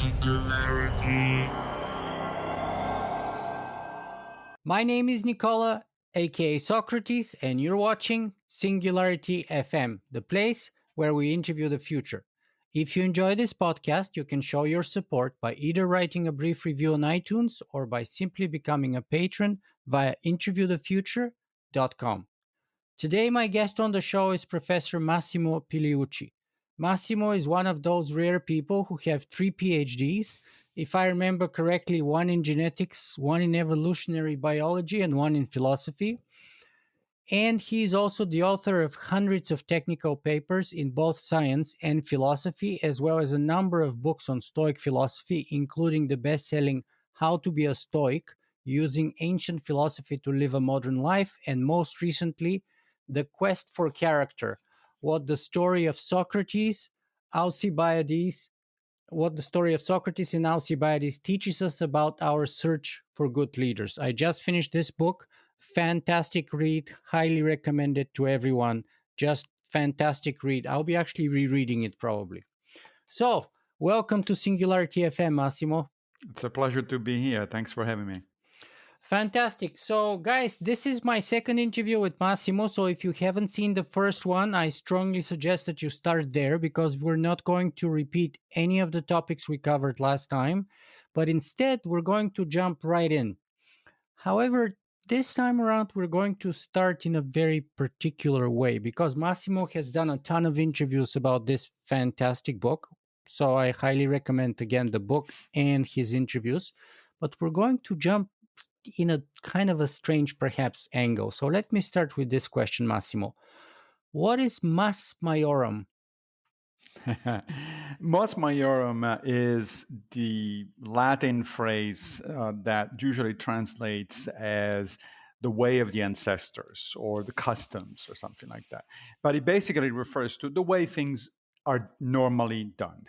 Singularity. My name is Nicola, aka Socrates, and you're watching Singularity FM, the place where we interview the future. If you enjoy this podcast, you can show your support by either writing a brief review on iTunes or by simply becoming a patron via interviewthefuture.com. Today, my guest on the show is Professor Massimo Pigliucci. Massimo is one of those rare people who have three PhDs, if I remember correctly, one in genetics, one in evolutionary biology, and one in philosophy. And he is also the author of hundreds of technical papers in both science and philosophy, as well as a number of books on Stoic philosophy, including the best selling How to Be a Stoic, Using Ancient Philosophy to Live a Modern Life, and most recently, The Quest for Character, What the Story of Socrates, Alcibiades, what the story of Socrates and Alcibiades teaches us about our search for good leaders. I just finished this book. Fantastic read. Highly recommended to everyone. Just fantastic read. I'll be actually rereading it probably. So, welcome to Singularity FM, Massimo. It's a pleasure to be here. Thanks for having me. Fantastic. So, guys, this is my second interview with Massimo. So, if you haven't seen the first one, I strongly suggest that you start there because we're not going to repeat any of the topics we covered last time, but instead, we're going to jump right in. However, this time around, we're going to start in a very particular way because Massimo has done a ton of interviews about this fantastic book. So, I highly recommend again the book and his interviews. But we're going to jump in a kind of a strange, perhaps, angle. So let me start with this question, Massimo. What is Mas Maiorum? Mos maiorum is the Latin phrase that usually translates as the way of the ancestors or the customs or something like that. But it basically refers to the way things are normally done.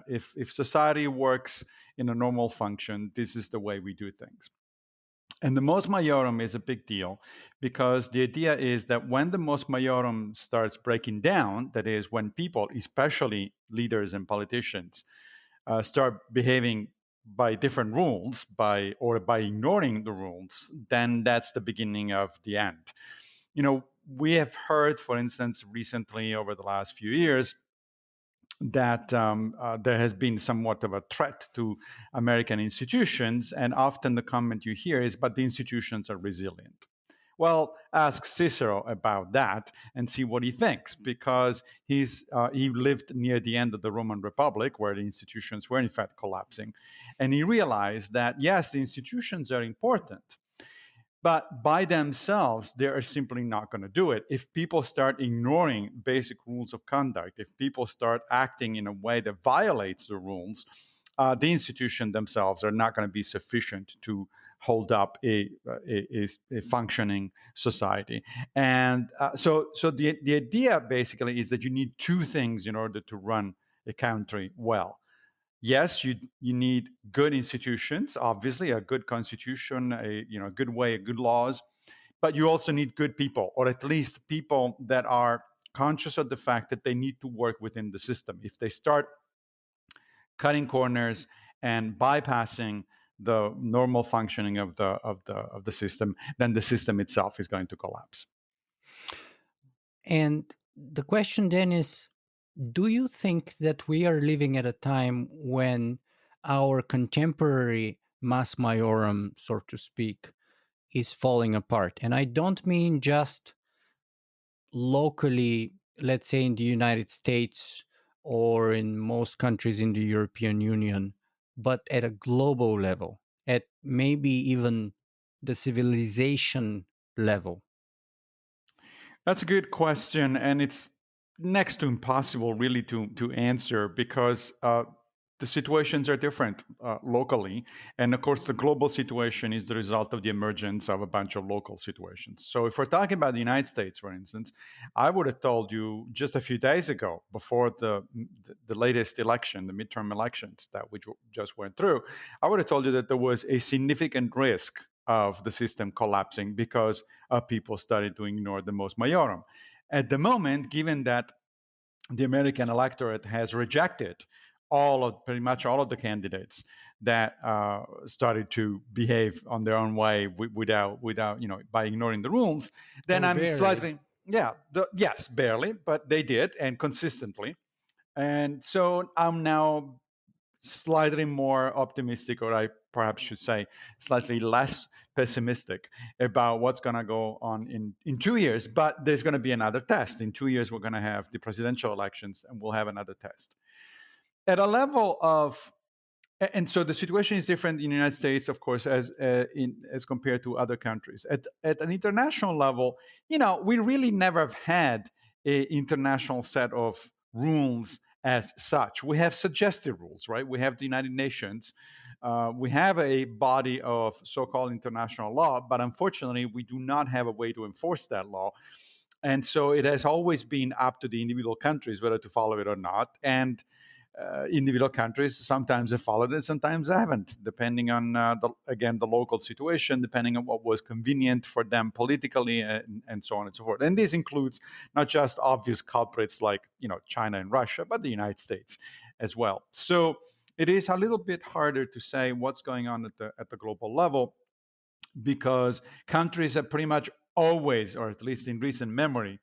If society works in a normal function, this is the way we do things. And the mos maiorum is a big deal because the idea is that when the mos maiorum starts breaking down, that is, when people, especially leaders and politicians, start behaving by different rules, by ignoring the rules, then that's the beginning of the end. You know, we have heard, for instance, recently over the last few years, that there has been somewhat of a threat to American institutions. And often the comment you hear is, but the institutions are resilient. Well, ask Cicero about that and see what he thinks, because he lived near the end of the Roman Republic, where the institutions were in fact collapsing. And he realized that, yes, the institutions are important, but by themselves, they are simply not going to do it. If people start ignoring basic rules of conduct, if people start acting in a way that violates the rules, the institutions themselves are not going to be sufficient to hold up a functioning society. And so the idea basically is that you need two things in order to run a country well. Yes, you need good institutions, obviously, a good constitution, a good way, good laws, but you also need good people, or at least people that are conscious of the fact that they need to work within the system. If they start cutting corners and bypassing the normal functioning of the system, then the system itself is going to collapse. And the question then is, do you think that we are living at a time when our contemporary Mas Maiorum, so to speak, is falling apart? And I don't mean just locally, let's say in the United States or in most countries in the European Union, but at a global level, at maybe even the civilization level? That's a good question, and it's next to impossible, really, to answer because the situations are different locally, and of course, the global situation is the result of the emergence of a bunch of local situations. So, if we're talking about the United States, for instance, I would have told you just a few days ago, before the latest election, the midterm elections that we just went through, I would have told you that there was a significant risk of the system collapsing because people started to ignore the mos maiorum. At the moment, given that the American electorate has rejected pretty much all of the candidates that started to behave on their own way without by ignoring the rules, then Oh, I'm barely. slightly yes, barely, but they did and consistently. And so I'm now slightly more optimistic, or I perhaps should say slightly less pessimistic about what's going to go on in 2 years. But there's going to be another test. In 2 years, we're going to have the presidential elections and we'll have another test. At a level of and so the situation is different in the United States, of course, as compared to other countries. At an international level, we really never have had an international set of rules as such. We have suggested rules, right? We have the United Nations. We have a body of so-called international law, but unfortunately, we do not have a way to enforce that law. And so it has always been up to the individual countries whether to follow it or not. And individual countries sometimes have followed it, sometimes haven't, depending on the local situation, depending on what was convenient for them politically, and so on and so forth. And this includes not just obvious culprits like China and Russia, but the United States as well. So it is a little bit harder to say what's going on at the global level, because countries have pretty much always, or at least in recent memory,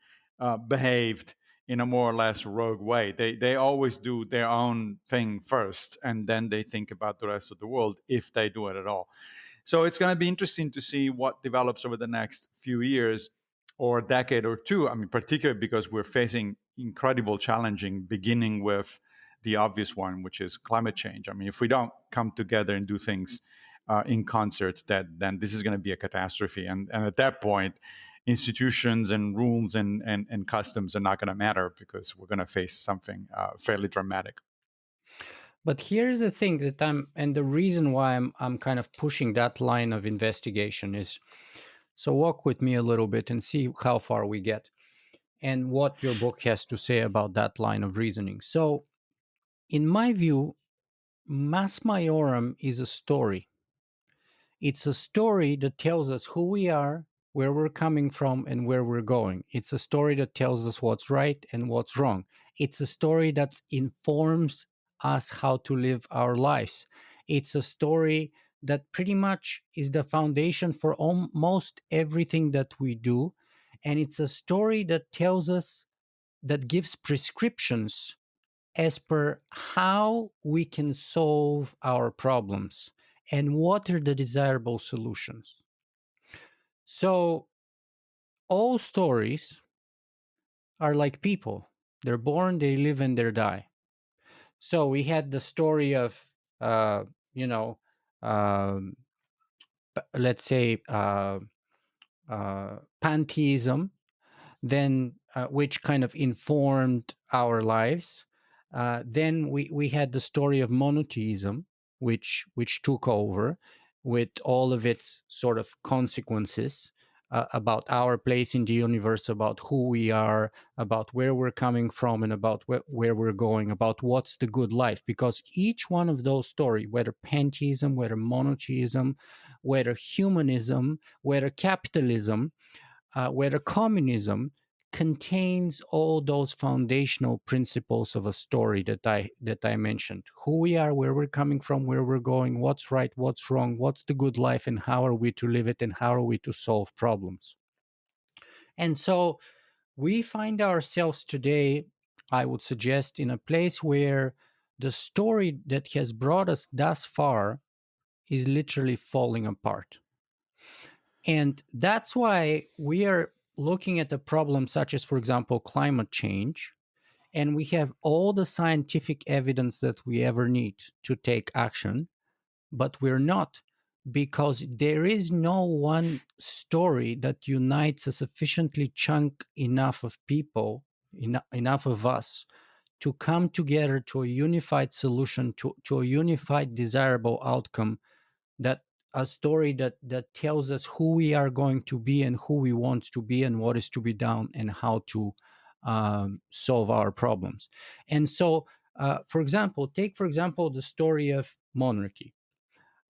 behaved in a more or less rogue way. They always do their own thing first, and then they think about the rest of the world, if they do it at all. So it's going to be interesting to see what develops over the next few years or decade or two. I mean, particularly because we're facing incredible challenging, beginning with the obvious one, which is climate change. I mean, if we don't come together and do things in concert, then this is going to be a catastrophe. And at that point, institutions and rules and customs are not going to matter, because we're going to face something fairly dramatic. But here's the thing and the reason why I'm kind of pushing that line of investigation is, so walk with me a little bit and see how far we get and what your book has to say about that line of reasoning. So, in my view, Mass Maiorum is a story. It's a story that tells us who we are, where we're coming from, and where we're going. It's a story that tells us what's right and what's wrong. It's a story that informs us how to live our lives. It's a story that pretty much is the foundation for almost everything that we do. And it's a story that tells us, that gives prescriptions as per how we can solve our problems and what are the desirable solutions. So, all stories are like people. They're born, they live, and they die. So, we had the story of, you know, um, let's say, pantheism, then which kind of informed our lives. Then we had the story of monotheism, which took over with all of its sort of consequences about our place in the universe, about who we are, about where we're coming from, and about where we're going, about what's the good life. Because each one of those stories, whether pantheism, whether monotheism, whether humanism, whether capitalism, whether communism, contains all those foundational principles of a story that I mentioned. Who we are, where we're coming from, where we're going, what's right, what's wrong, what's the good life, and how are we to live it, and how are we to solve problems. And so we find ourselves today, I would suggest, in a place where the story that has brought us thus far is literally falling apart. And that's why we are looking at a problem such as, for example, climate change, and we have all the scientific evidence that we ever need to take action, but we're not, because there is no one story that unites a sufficiently chunk enough of people, enough of us, to come together to a unified solution, to a unified desirable outcome, that a story that tells us who we are going to be and who we want to be and what is to be done and how to solve our problems. And so, take for example the story of monarchy.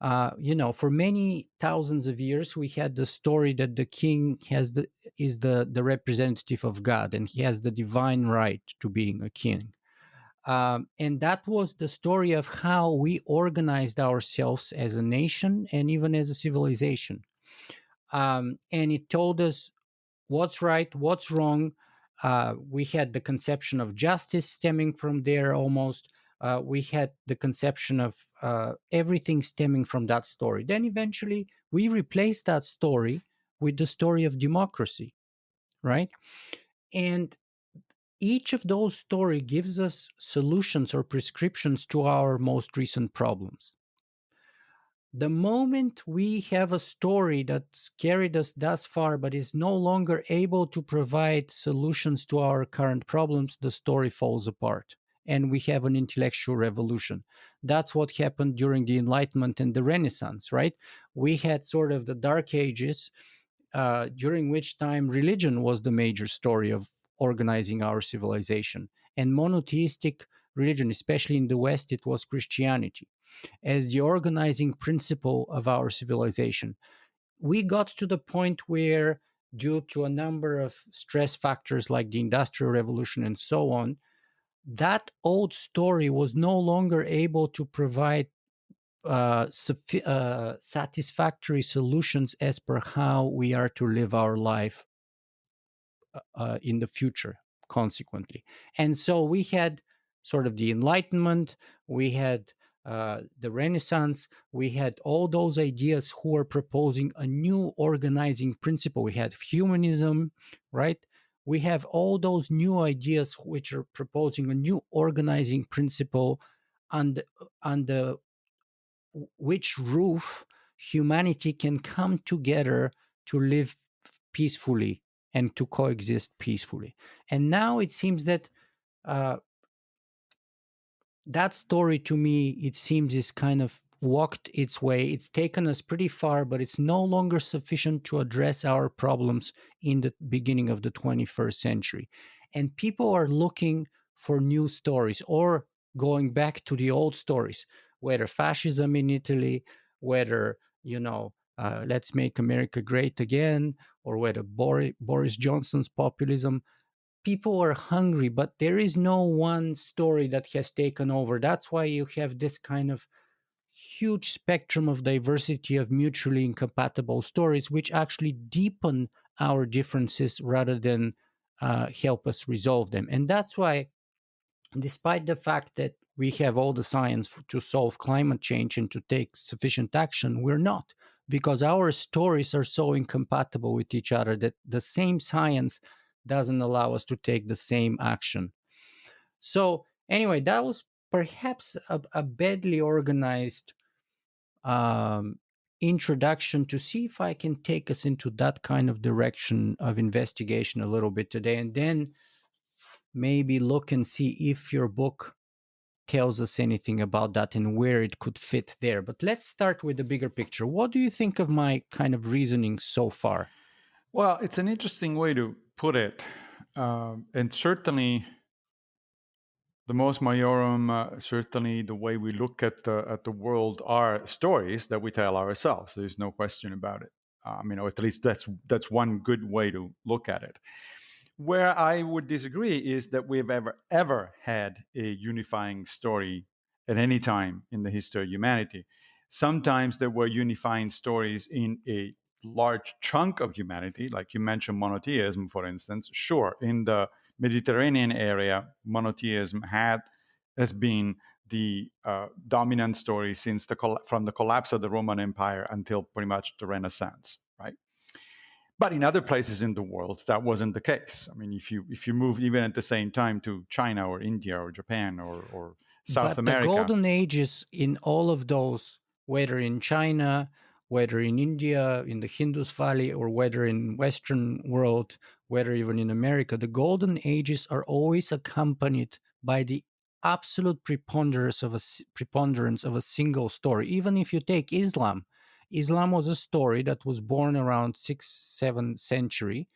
For many thousands of years, we had the story that the king is the representative of God, and he has the divine right to being a king. And that was the story of how we organized ourselves as a nation and even as a civilization. And it told us what's right, what's wrong. We had the conception of justice stemming from there almost. We had the conception of everything stemming from that story. Then eventually we replaced that story with the story of democracy, right? And each of those stories gives us solutions or prescriptions to our most recent problems. The moment we have a story that's carried us thus far but is no longer able to provide solutions to our current problems, the story falls apart and we have an intellectual revolution. That's what happened during the Enlightenment and the Renaissance, right? We had sort of the Dark Ages, during which time religion was the major story of organizing our civilization. And monotheistic religion, especially in the West, it was Christianity as the organizing principle of our civilization. We got to the point where, due to a number of stress factors like the Industrial Revolution and so on, that old story was no longer able to provide satisfactory solutions as per how we are to live our life in the future, consequently. And so we had sort of the Enlightenment, we had the Renaissance, we had all those ideas who were proposing a new organizing principle. We had humanism, right? We have all those new ideas which are proposing a new organizing principle on the which roof humanity can come together to live peacefully and to coexist peacefully. And now it seems that uh, that story to me, it seems, is kind of walked its way. It's taken us pretty far, but it's no longer sufficient to address our problems in the beginning of the 21st century. And people are looking for new stories or going back to the old stories, whether fascism in Italy, whether, let's make America great again, or whether Boris Johnson's populism. People are hungry, but there is no one story that has taken over. That's why you have this kind of huge spectrum of diversity of mutually incompatible stories, which actually deepen our differences rather than help us resolve them. And that's why, despite the fact that we have all the science to solve climate change and to take sufficient action, we're not, because our stories are so incompatible with each other that the same science doesn't allow us to take the same action. So, anyway, that was perhaps a badly organized um, introduction to see if I can take us into that kind of direction of investigation a little bit today, and then maybe look and see if your book tells us anything about that and where it could fit there. But let's start with the bigger picture. What do you think of my kind of reasoning so far? Well, it's an interesting way to put it. And certainly, the mos maiorum, certainly the way we look at the world are stories that we tell ourselves. There's no question about it. Or at least that's one good way to look at it. Where I would disagree is that we've ever had a unifying story at any time in the history of humanity. Sometimes there were unifying stories in a large chunk of humanity, like you mentioned monotheism, for instance. Sure, in the Mediterranean area, monotheism has been the dominant story since from the collapse of the Roman Empire until pretty much the Renaissance, right? But in other places in the world, that wasn't the case. I mean, if you move even at the same time to China or India or Japan or South But the America, golden ages in all of those, whether in China, whether in India, in the Indus Valley, or whether in Western world, whether even in America, the golden ages are always accompanied by the absolute preponderance of a single story. Even if you take Islam, Islam was a story that was born around 6th, 7th century,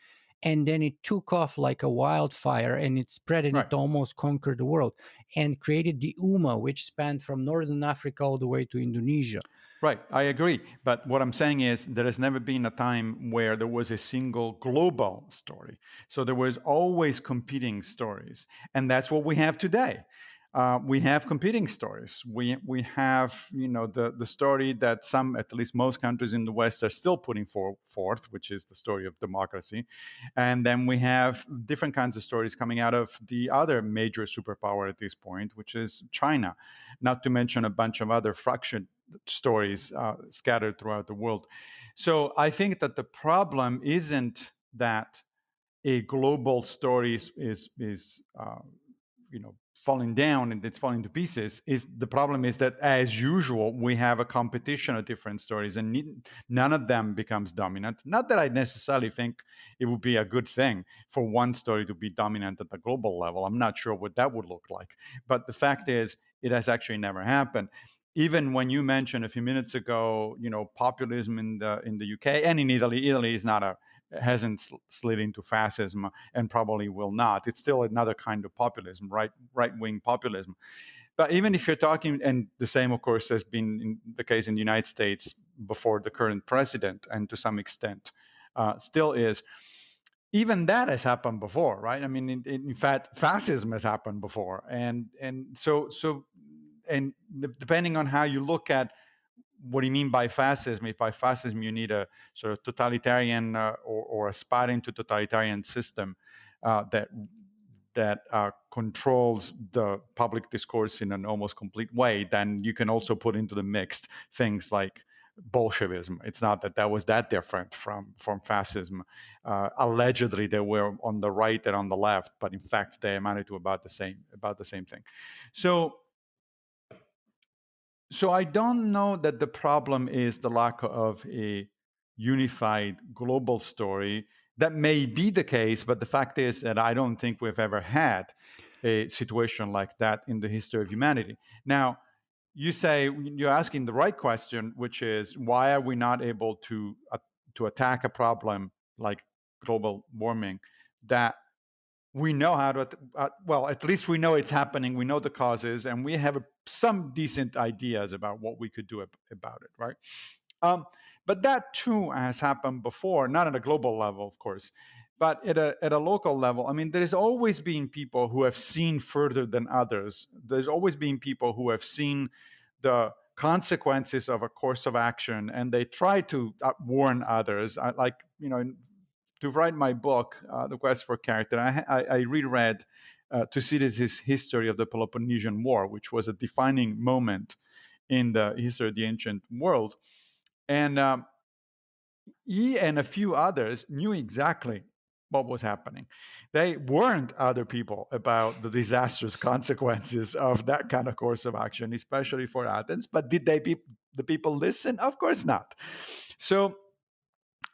and then it took off like a wildfire and it spread and right? it almost conquered the world and created the Ummah, which spanned from northern Africa all the way to Indonesia. Right, I agree. But what I'm saying is there has never been a time where there was a single global story. So there was always competing stories. And that's what we have today. we have competing stories. We have, the story that some, at least most countries in the West, are still putting forth, which is the story of democracy, and then we have different kinds of stories coming out of the other major superpower at this point, which is China, not to mention a bunch of other fractured stories scattered throughout the world. So I think that the problem isn't that a global story is falling down and it's falling to pieces. Is the problem is that, as usual, we have a competition of different stories, and none of them becomes dominant. Not that I necessarily think it would be a good thing for one story to be dominant at the global level. I'm not sure what that would look like, but the fact is it has actually never happened. Even when you mentioned a few minutes ago, populism in the UK and in Italy. Italy is not a hasn't slid into fascism and probably will not. It's still another kind of populism, right wing populism. But even if you're talking, and the same, of course, has been the case in the United States before the current president, and to some extent still is. Even that has happened before, right? I mean, in fact, fascism has happened before, and depending on how you look at what do you mean by fascism? If by fascism you need a sort of totalitarian or aspiring to totalitarian system that controls the public discourse in an almost complete way, then you can also put into the mix things like Bolshevism. It's not that that was that different from fascism. Allegedly, they were on the right and on the left, but in fact, they amounted to about the same thing. So I don't know that the problem is the lack of a unified global story. That may be the case, but the fact is that I don't think we've ever had a situation like that in the history of humanity. Now, you're asking the right question, which is why are we not able to attack a problem like global warming that we know how to, well, at least we know it's happening. We know the causes, and we have some decent ideas about what we could do about it, right? Um, but that too has happened before, not at a global level, of course, but at a local level. I mean, there's always been people who have seen further than others. There's always been people who have seen the consequences of a course of action, and they try to warn others. Like, to write my book, The Quest for Character, I reread Thucydides' history of the Peloponnesian War, which was a defining moment in the history of the ancient world. And he and a few others knew exactly what was happening. They warned other people about the disastrous consequences of that kind of course of action, especially for Athens. But did the people listen? Of course not. So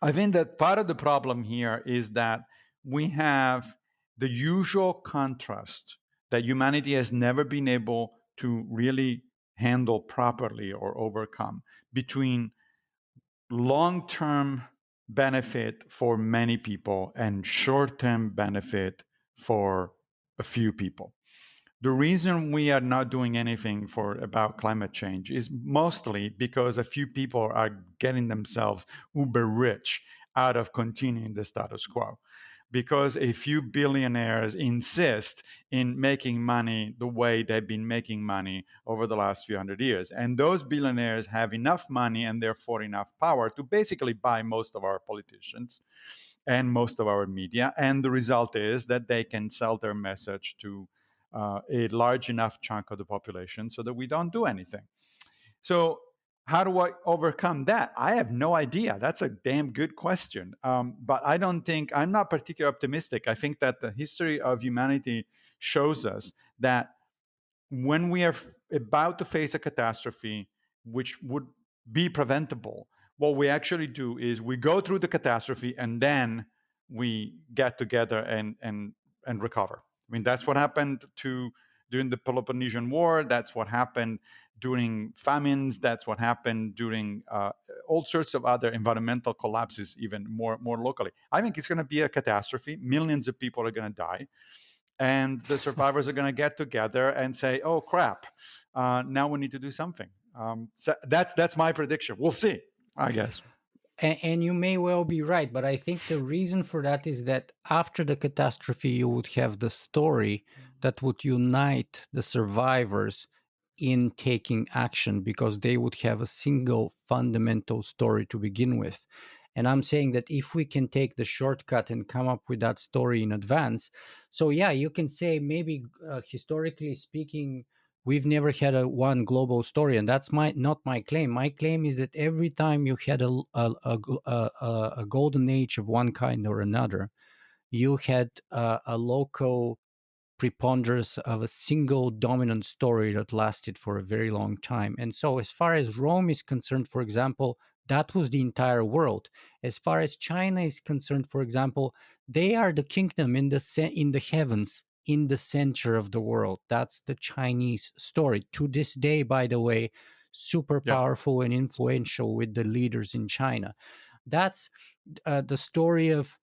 I think that part of the problem here is that we have the usual contrast that humanity has never been able to really handle properly or overcome between long term benefit for many people and short term benefit for a few people. The reason we are not doing anything about climate change is mostly because a few people are getting themselves uber rich out of continuing the status quo. Because a few billionaires insist in making money the way they've been making money over the last few hundred years. And those billionaires have enough money and therefore enough power to basically buy most of our politicians and most of our media. And the result is that they can sell their message to a large enough chunk of the population so that we don't do anything. So, how do I overcome that? I have no idea. That's a damn good question. But I don't think, I'm not particularly optimistic. I think that the history of humanity shows us that when we are about to face a catastrophe, which would be preventable, what we actually do is we go through the catastrophe and then we get together and recover. I mean, that's what happened during the Peloponnesian War. That's what happened during famines. That's what happened during all sorts of other environmental collapses, even more locally. I think it's going to be a catastrophe. Millions of people are going to die, and the survivors are going to get together and say, "Oh crap, now we need to do something." So that's my prediction. We'll see, I guess. And you may well be right, but I think the reason for that is that after the catastrophe, you would have the story that would unite the survivors in taking action because they would have a single fundamental story to begin with. And I'm saying that if we can take the shortcut and come up with that story in advance, so yeah, you can say maybe historically speaking, we've never had a one global story, and that's my not my claim. My claim is that every time you had a golden age of one kind or another, you had a local preponderance of a single dominant story that lasted for a very long time. And so, as far as Rome is concerned, for example, that was the entire world. As far as China is concerned, for example, they are the kingdom in the heavens, in the center of the world. That's the Chinese story. To this day, by the way, super Yeah. powerful and influential with the leaders in China. That's the story of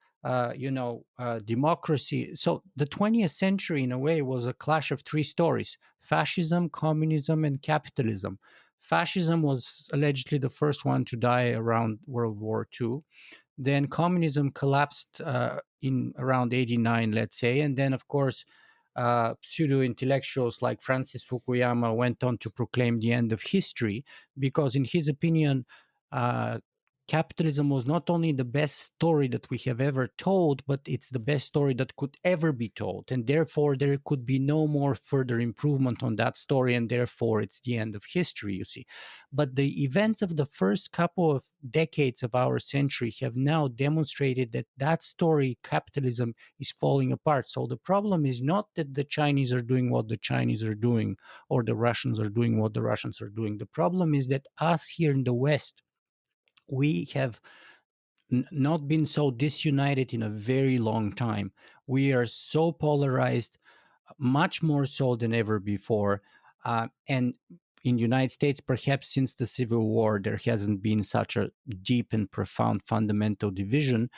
democracy. So the 20th century, in a way, was a clash of three stories: fascism, communism, and capitalism. Fascism was allegedly the first one to die around World War II. Then communism collapsed in around 89, let's say. And then, of course, pseudo intellectuals like Francis Fukuyama went on to proclaim the end of history because, in his opinion, uh, capitalism was not only the best story that we have ever told, but it's the best story that could ever be told. And therefore, there could be no more further improvement on that story. And therefore, it's the end of history, you see. But the events of the first couple of decades of our century have now demonstrated that that story, capitalism, is falling apart. So the problem is not that the Chinese are doing what the Chinese are doing or the Russians are doing what the Russians are doing. The problem is that us here in the West, we have not been so disunited in a very long time. We are so polarized, much more so than ever before. And in the United States, perhaps since the Civil War, there hasn't been such a deep and profound fundamental division.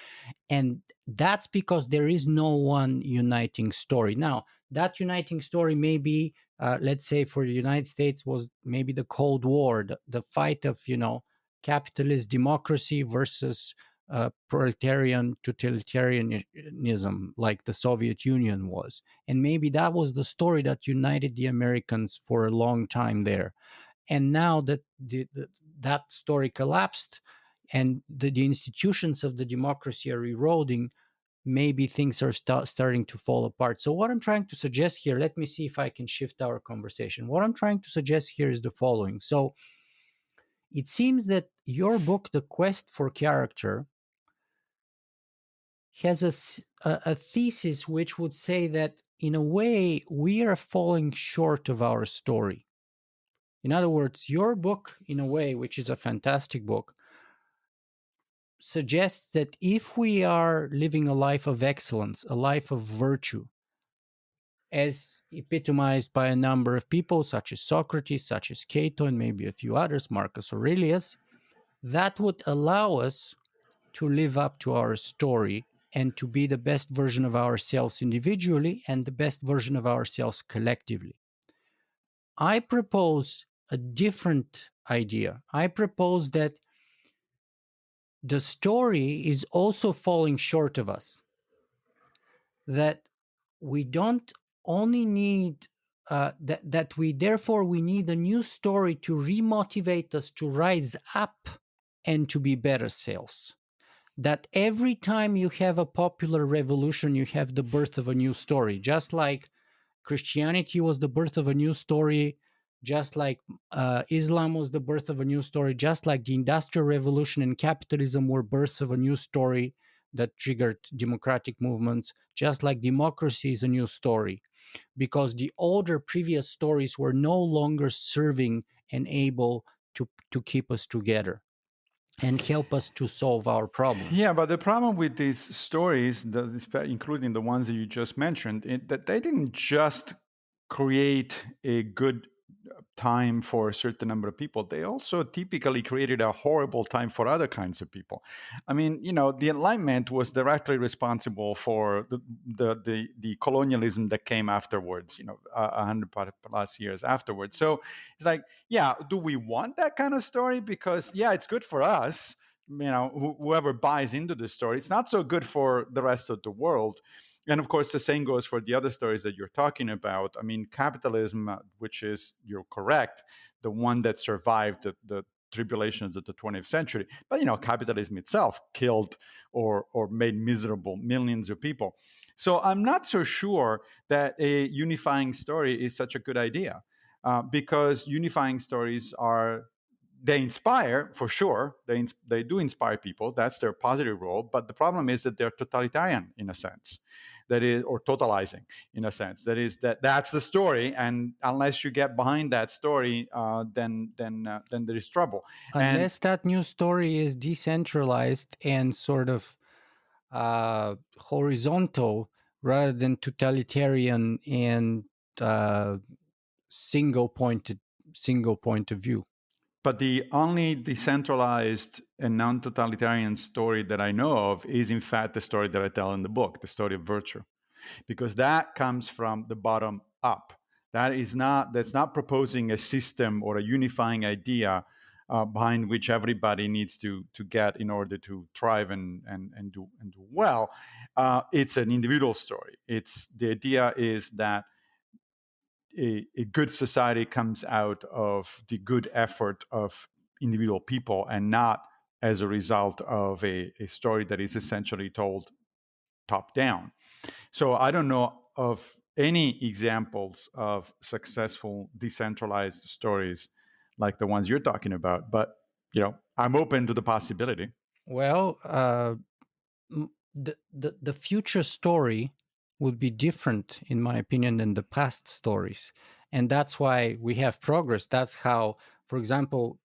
And that's because there is no one uniting story. Now, that uniting story may be, let's say, for the United States, was maybe the Cold War, the fight of, capitalist democracy versus proletarian totalitarianism, like the Soviet Union was. And maybe that was the story that united the Americans for a long time there. And now that that story collapsed and the institutions of the democracy are eroding, maybe things are starting to fall apart. So what I'm trying to suggest here, let me see if I can shift our conversation. What I'm trying to suggest here is the following. So it seems that your book, The Quest for Character, has a thesis which would say that in a way we are falling short of our story. In other words, your book, in a way, which is a fantastic book, suggests that if we are living a life of excellence, a life of virtue, as epitomized by a number of people such as Socrates, such as Cato, and maybe a few others, Marcus Aurelius, that would allow us to live up to our story and to be the best version of ourselves individually and the best version of ourselves collectively. I propose a different idea. I propose that the story is also falling short of us, that we don't only need that we therefore we need a new story to remotivate us to rise up and to be better selves. That every time you have a popular revolution, you have the birth of a new story, just like Christianity was the birth of a new story, just like Islam was the birth of a new story, just like the Industrial Revolution and capitalism were births of a new story that triggered democratic movements, just like democracy is a new story, because the older previous stories were no longer serving and able to keep us together and help us to solve our problems. Yeah, but the problem with these stories, including the ones that you just mentioned, that they didn't just create a good time for a certain number of people. They also typically created a horrible time for other kinds of people. I mean, the Enlightenment was directly responsible for the colonialism that came afterwards. 100+ years afterwards. So it's like, yeah, do we want that kind of story? Because yeah, it's good for us. whoever buys into the story, it's not so good for the rest of the world. And of course, the same goes for the other stories that you're talking about. I mean, capitalism, which is, you're correct, the one that survived the tribulations of the 20th century. But capitalism itself killed or made miserable millions of people. So I'm not so sure that a unifying story is such a good idea, because unifying stories are, they inspire for sure. They do inspire people. That's their positive role. But the problem is that they're totalitarian in a sense, that is, or totalizing in a sense. That is, that's the story, and unless you get behind that story, then there is trouble. And Unless that new story is decentralized and sort of horizontal rather than totalitarian and uh, single pointed single point of view. but the only decentralized and non-totalitarian story that I know of is, in fact, the story that I tell in the book, the story of virtue, because that comes from the bottom up. That's not proposing a system or a unifying idea behind which everybody needs to get in order to thrive and do well. It's an individual story. It's the idea is that a good society comes out of the good effort of individual people, and not as a result of a story that is essentially told top down. So I don't know of any examples of successful decentralized stories like the ones you're talking about, but I'm open to the possibility. Well, the future story would be different, in my opinion, than the past stories, and that's why we have progress. That's how, for example,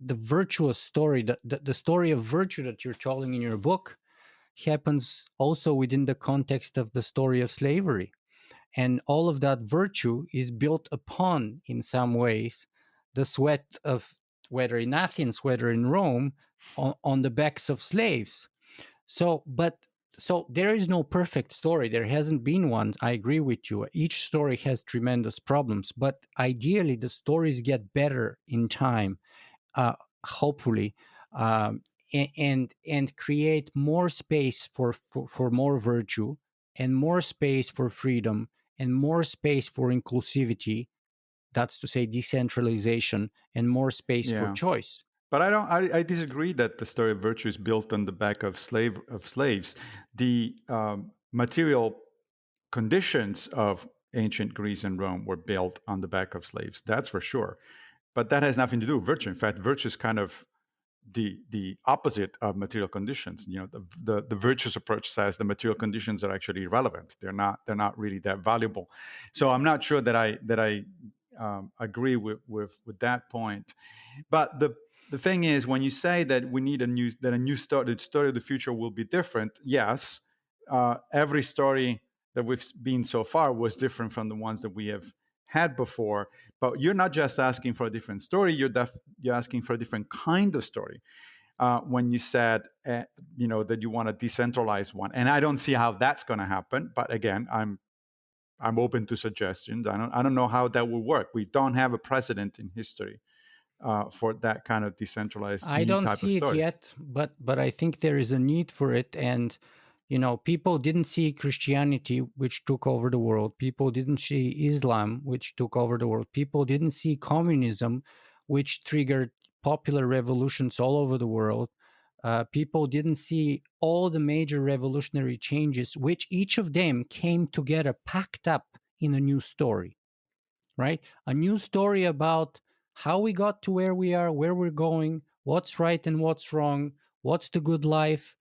the virtuous story, the story of virtue that you're telling in your book, happens also within the context of the story of slavery. And all of that virtue is built upon, in some ways, the sweat of, whether in Athens, whether in Rome, on the backs of slaves. So there is no perfect story. There hasn't been one. I agree with you. Each story has tremendous problems, but ideally, the stories get better in time, hopefully, um, and create more space for more virtue, and more space for freedom, and more space for inclusivity. That's to say, decentralization, and more space for Yeah. choice. But I don't. I disagree that the story of virtue is built on the back of slaves. The material conditions of ancient Greece and Rome were built on the back of slaves. That's for sure. But that has nothing to do with virtue. In fact, virtue is kind of the opposite of material conditions. The virtuous approach says the material conditions are actually irrelevant. They're not really that valuable. So I'm not sure that I agree with that point. But the thing is, when you say that we need a new story, the story of the future will be different. Yes, every story that we've been so far was different from the ones that we have had before. But you're not just asking for a different story; you're asking for a different kind of story. When you said, that you want to decentralize one, and I don't see how that's going to happen. But again, I'm open to suggestions. I don't know how that will work. We don't have a precedent in history for that kind of decentralized I new don't type of see it story. yet, but I think there is a need for it. And people didn't see Christianity, which took over the world. People didn't see Islam, which took over the world. People didn't see communism, which triggered popular revolutions all over the world. People didn't see all the major revolutionary changes, which each of them came together, packed up in a new story, right? A new story about how we got to where we are, where we're going, what's right and what's wrong, what's the good life,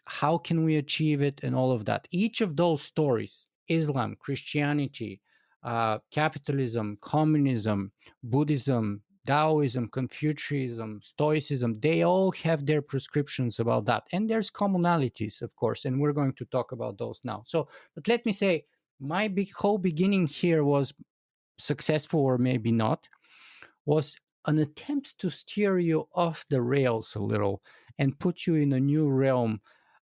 how can we achieve it, and all of that. Each of those stories, Islam, Christianity, capitalism, communism, Buddhism, Taoism, Confucianism, Stoicism, they all have their prescriptions about that. And there's commonalities, of course, and we're going to talk about those now. But let me say, my whole beginning here was successful, or maybe not, was an attempt to steer you off the rails a little and put you in a new realm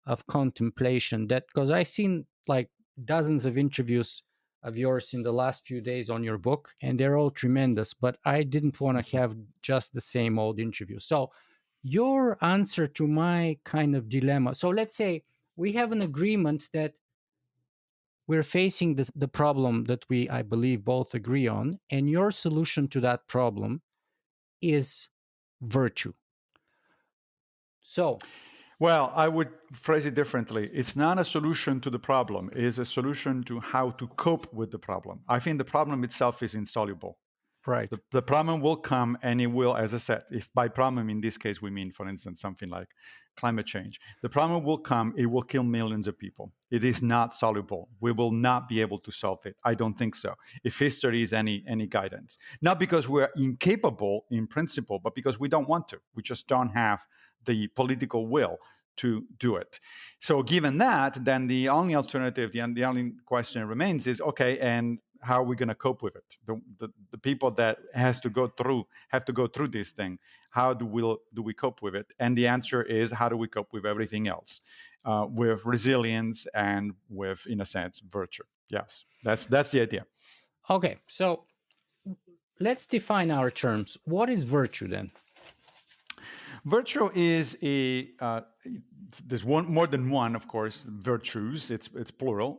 of contemplation. That, because I've seen like dozens of interviews of yours in the last few days on your book, and they're all tremendous, but I didn't want to have just the same old interview. So your answer to my kind of dilemma. So let's say we have an agreement that we're facing the problem that we, I believe, both agree on, and your solution to that problem is virtue. So, Well, I would phrase it differently. It's not a solution to the problem, it is a solution to how to cope with the problem. I think the problem itself is insoluble. right. The problem will come and it will, as I said, if by problem in this case we mean, for instance, something like climate change, the problem will come, it will kill millions of people. It is not soluble. We will not be able to solve it. I don't think so. If history is any guidance, not because we're incapable in principle, but because we don't want to. We just don't have the political will to do it. So given that, then the only alternative, the only question remains is, okay, and how are we going to cope with it? The people that have to go through this thing, how do we cope with it? And the answer is, how do we cope with everything else, with resilience and with, in a sense, virtue? Yes, that's the idea. Okay, so let's define our terms. What is virtue then? Virtue is there's more than one, of course, virtues. It's plural.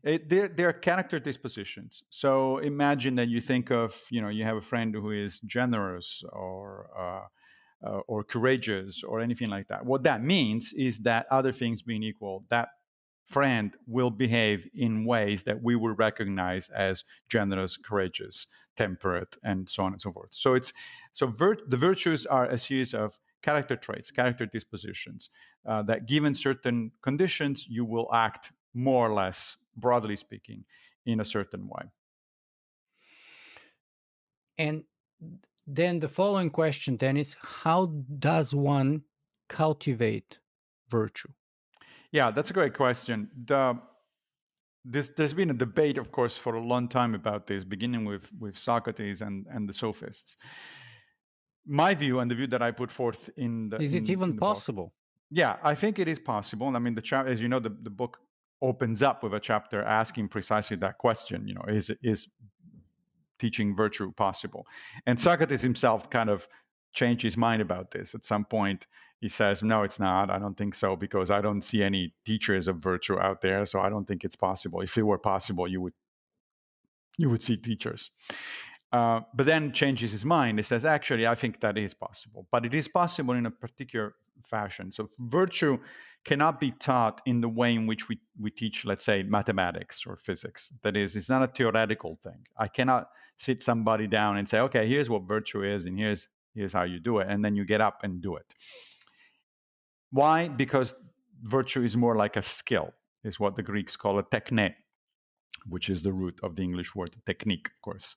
They're character dispositions. So imagine that you think of, you have a friend who is generous or courageous or anything like that. What that means is that, other things being equal, that friend will behave in ways that we will recognize as generous, courageous, temperate, and so on and so forth. So the virtues are a series of character traits, character dispositions, that given certain conditions, you will act more or less, broadly speaking, in a certain way. And then the following question then is, how does one cultivate virtue? Yeah, that's a great question. There's been a debate, of course, for a long time about this, beginning with Socrates and the sophists. My view, and the view that I put forth Is it even in the book, possible? yeah, I think it is possible. I mean, as you know, the book opens up with a chapter asking precisely that question. Is teaching virtue possible? And Socrates himself kind of changed his mind about this. At some point, he says, "No, it's not. I don't think so, because I don't see any teachers of virtue out there. So I don't think it's possible. If it were possible, you would see teachers." But then changes his mind. He says, actually, I think that is possible, but it is possible in a particular fashion. So virtue cannot be taught in the way in which we teach, let's say, mathematics or physics. That is, it's not a theoretical thing. I cannot sit somebody down and say, okay, here's what virtue is, and here's how you do it, and then you get up and do it. Why? Because virtue is more like a skill, is what the Greeks call a techne, which is the root of the English word technique, of course.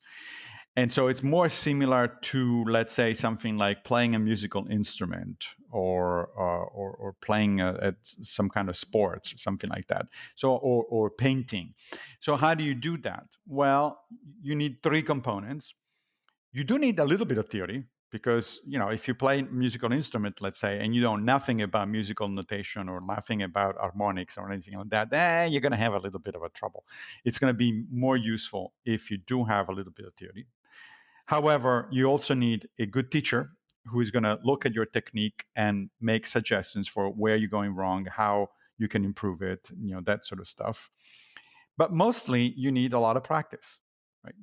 And so it's more similar to, let's say, something like playing a musical instrument or playing at some kind of sports or something like that. So or painting. So how do you do that? Well, you need three components. You do need a little bit of theory, because if you play a musical instrument, let's say, and you know nothing about musical notation or nothing about harmonics or anything like that, then you're going to have a little bit of a trouble. It's going to be more useful if you do have a little bit of theory. However, you also need a good teacher who is going to look at your technique and make suggestions for where you're going wrong, how you can improve it, that sort of stuff. But mostly, you need a lot of practice, right?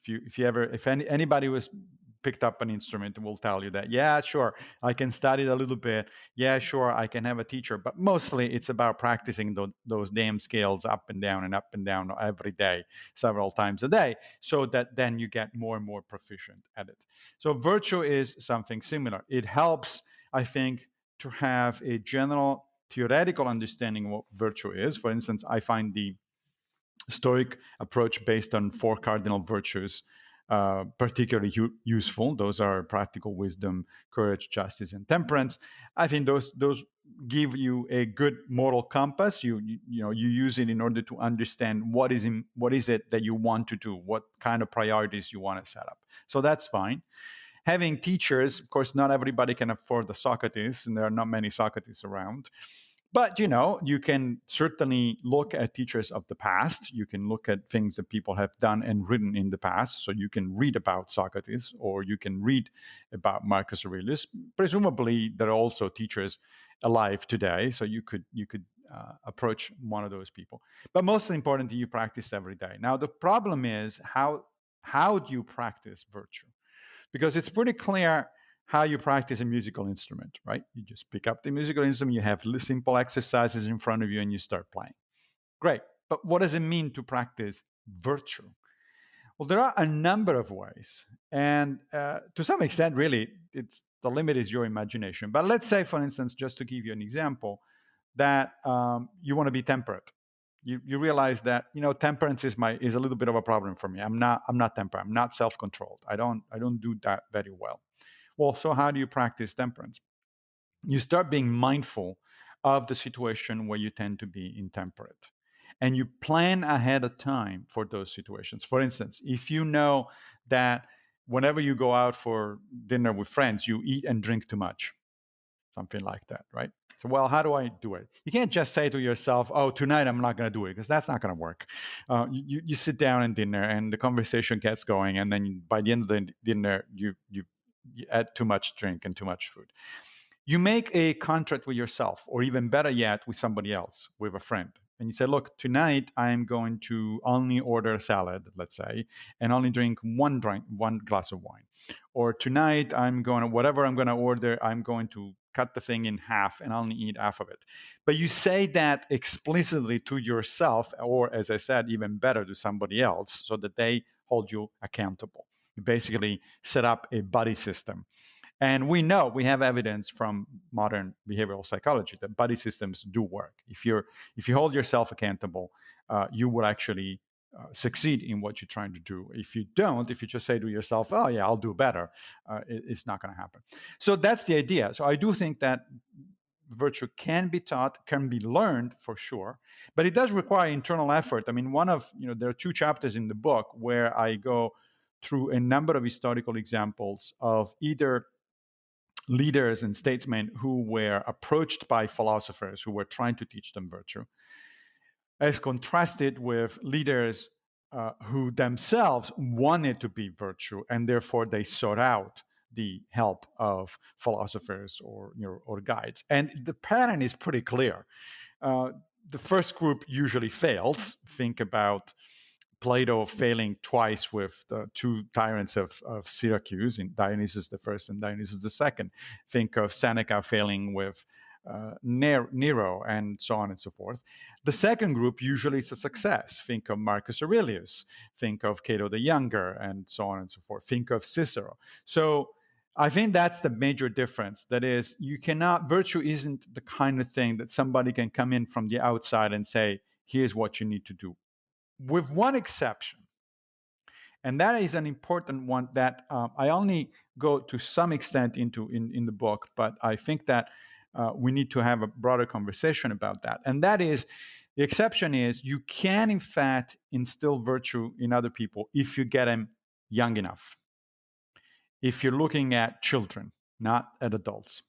If anybody was picked up an instrument, will tell you that, yeah, sure, I can study it a little bit. Yeah, sure, I can have a teacher. But mostly, it's about practicing those damn scales up and down every day, several times a day, so that then you get more and more proficient at it. So virtue is something similar. It helps, I think, to have a general theoretical understanding of what virtue is. For instance, I find the Stoic approach based on four cardinal virtues particularly useful. Those are practical wisdom, courage, justice, and temperance. I think those give you a good moral compass. You use it in order to understand what is it that you want to do, what kind of priorities you want to set up. So that's fine. Having teachers, of course, not everybody can afford the Socrates, and there are not many Socrates around. But you can certainly look at teachers of the past. You can look at things that people have done and written in the past. So you can read about Socrates, or you can read about Marcus Aurelius. Presumably, there are also teachers alive today, so you could approach one of those people. But most importantly, you practice every day. Now, the problem is how do you practice virtue? Because it's pretty clear how you practice a musical instrument, right? You just pick up the musical instrument, you have simple exercises in front of you, and you start playing. Great. But what does it mean to practice virtue? Well, there are a number of ways. And to some extent, really, it's the limit is your imagination. But let's say, for instance, just to give you an example, that you want to be temperate. You realize that temperance is a little bit of a problem for me. I'm not temperate. I'm not self-controlled. I don't do that very well. Well, so how do you practice temperance? You start being mindful of the situation where you tend to be intemperate, and you plan ahead of time for those situations. For instance, if you know that whenever you go out for dinner with friends, you eat and drink too much, something like that, right? So, well, how do I do it? You can't just say to yourself, "Oh, tonight I'm not going to do it," because that's not going to work. You sit down at dinner, and the conversation gets going, and then by the end of the dinner, you add too much drink and too much food. You make a contract with yourself, or even better yet, with somebody else, with a friend. And you say, look, tonight I'm going to only order a salad, let's say, and only drink one glass of wine. Or tonight whatever I'm going to order, I'm going to cut the thing in half and only eat half of it. But you say that explicitly to yourself, or as I said, even better, to somebody else, so that they hold you accountable. You basically set up a buddy system. And we have evidence from modern behavioral psychology that buddy systems do work. If you hold yourself accountable, you will actually succeed in what you're trying to do. If you don't, if you just say to yourself, "Oh yeah, I'll do better," it's not going to happen. So that's the idea. So I do think that virtue can be taught, can be learned for sure, but it does require internal effort. I mean, there are two chapters in the book where I go through a number of historical examples of either leaders and statesmen who were approached by philosophers who were trying to teach them virtue, as contrasted with leaders who themselves wanted to be virtue, and therefore they sought out the help of philosophers or guides. And the pattern is pretty clear. Uh, the first group usually fails. Think about Plato failing twice with the two tyrants of Syracuse, in Dionysius the first and Dionysius the second. Think of Seneca failing with Nero, and so on and so forth. The second group usually is a success. Think of Marcus Aurelius. Think of Cato the Younger, and so on and so forth. Think of Cicero. So I think that's the major difference. That is, virtue isn't the kind of thing that somebody can come in from the outside and say, here's what you need to do, with one exception. And that is an important one that I only go to some extent into in the book, but I think that we need to have a broader conversation about that. And that is, the exception is, you can in fact instill virtue in other people if you get them young enough. If you're looking at children, not at adults.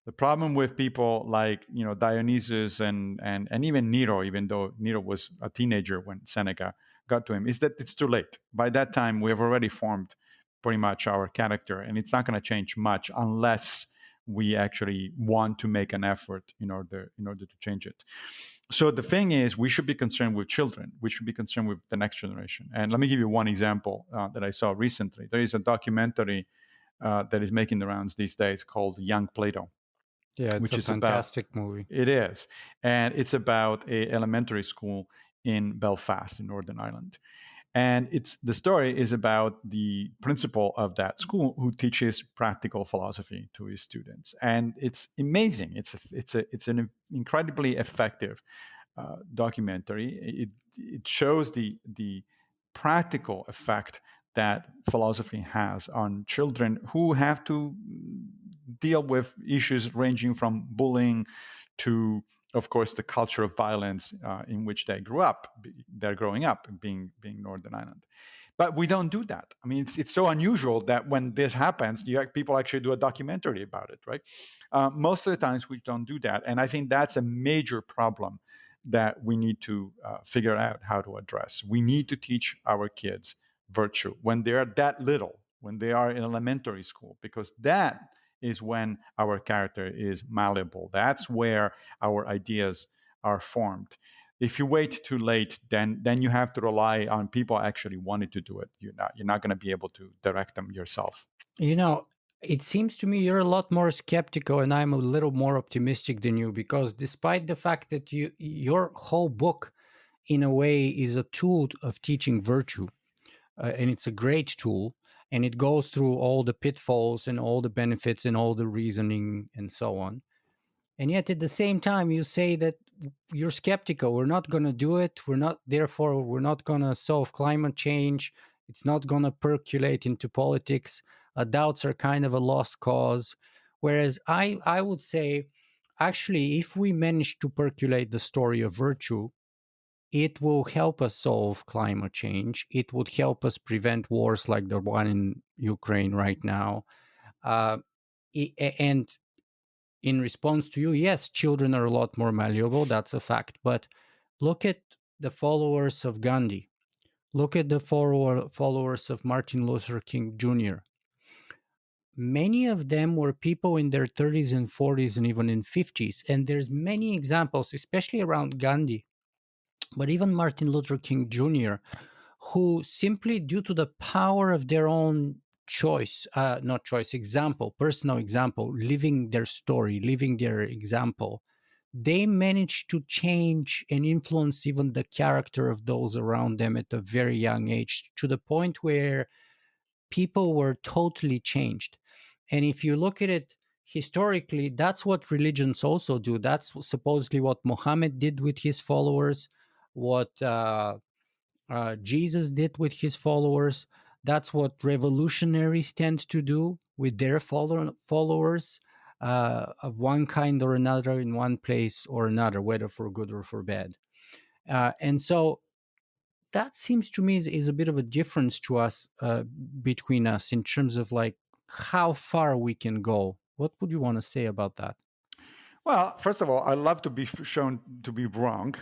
The problem with people like Dionysius and even Nero, even though Nero was a teenager when Seneca got to him, is that it's too late. By that time, we have already formed pretty much our character, and it's not going to change much unless we actually want to make an effort in order to change it. So the thing is, we should be concerned with children. We should be concerned with the next generation. And let me give you one example that I saw recently. There is a documentary that is making the rounds these days called Young Plato, Yeah, it's which a is about fantastic movie. it is, and it's about a elementary school in Belfast in Northern Ireland. And the story is about the principal of that school who teaches practical philosophy to his students, and it's amazing. It's an incredibly effective documentary. It shows the practical effect that philosophy has on children who have to deal with issues ranging from bullying to, of course, the culture of violence in which they're growing up, being Northern Ireland. But we don't do that. I mean, it's so unusual that when this happens, people actually do a documentary about it, right? Most of the times we don't do that, and I think that's a major problem that we need to figure out how to address. We need to teach our kids virtue when they are that little, when they are in elementary school, because that is when our character is malleable. That's where our ideas are formed. If you wait too late, then you have to rely on people actually wanting to do it. You're not going to be able to direct them yourself. You know, it seems to me you're a lot more skeptical, and I'm a little more optimistic than you, because despite the fact that your whole book, in a way, is a tool of teaching virtue, and it's a great tool, and it goes through all the pitfalls and all the benefits and all the reasoning and so on. And yet at the same time, you say that you're skeptical. We're not going to do it. Therefore, we're not going to solve climate change. It's not going to percolate into politics. Doubts are kind of a lost cause. Whereas I would say, actually, if we manage to percolate the story of virtue, it will help us solve climate change. It would help us prevent wars like the one in Ukraine right now. Uh, and in response to you, yes, children are a lot more malleable. That's a fact. But look at the followers of Gandhi. Look at the followers of Martin Luther King Jr. Many of them were people in their 30s and 40s and even in 50s. And there's many examples, especially around Gandhi, but even Martin Luther King Jr., who simply due to the power of their own choice, not choice, example, personal example, living their story, living their example, they managed to change and influence even the character of those around them at a very young age, to the point where people were totally changed. And if you look at it historically, that's what religions also do. That's supposedly what Muhammad did with his followers, what Jesus did with his followers. That's what revolutionaries tend to do with their followers, of one kind or another, in one place or another, whether for good or for bad. And so that seems to me is a bit of a difference to us, between us, in terms of like how far we can go. What would you want to say about that? Well, first of all, I love to be shown to be wrong.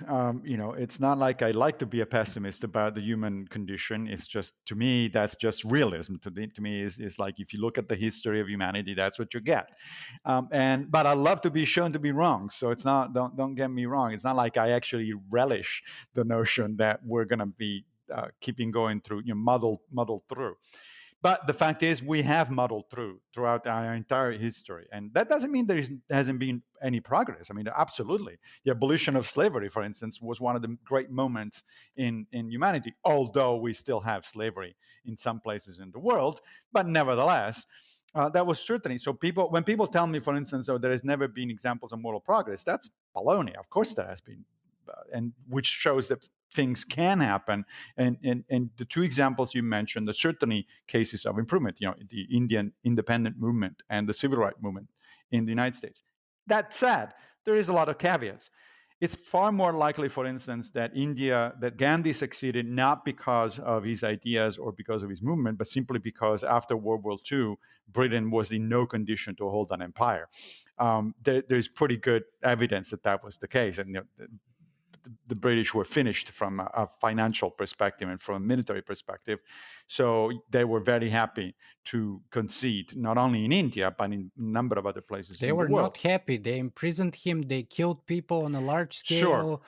It's not like I like to be a pessimist about the human condition. It's just, to me, that's just realism. To me, is like, if you look at the history of humanity, that's what you get. But I love to be shown to be wrong. So it's not. Don't get me wrong. It's not like I actually relish the notion that we're going to be keeping going through, muddled through. But the fact is, we have muddled throughout our entire history, and that doesn't mean hasn't been any progress. I mean, absolutely, the abolition of slavery, for instance, was one of the great moments in humanity. Although we still have slavery in some places in the world, but nevertheless. That was certainly so. When people tell me, for instance, there has never been examples of moral progress, that's baloney. Of course, there has been, and which shows that things can happen. And the two examples you mentioned are certainly cases of improvement. The Indian independent movement and the civil rights movement in the United States. That said, there is a lot of caveats. It's far more likely, for instance, that Gandhi succeeded not because of his ideas or because of his movement, but simply because after World War II, Britain was in no condition to hold an empire. There's pretty good evidence that was the case, and the British were finished from a financial perspective and from a military perspective. So they were very happy to concede, not only in India, but in a number of other places They in the were not world. happy. They imprisoned him. They killed people on a large Sure, scale,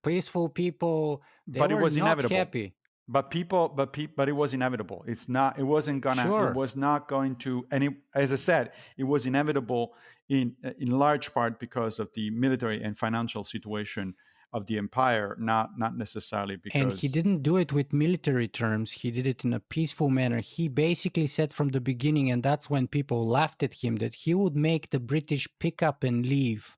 peaceful people. They but it were was not inevitable. happy. But it was inevitable. It Sure. was not going to, as I said, it was inevitable in large part because of the military and financial situation of the empire, not necessarily And he because. didn't do it with military terms. He did it in a peaceful manner. He basically said from the beginning, and that's when people laughed at him, that he would make the British pick up and leave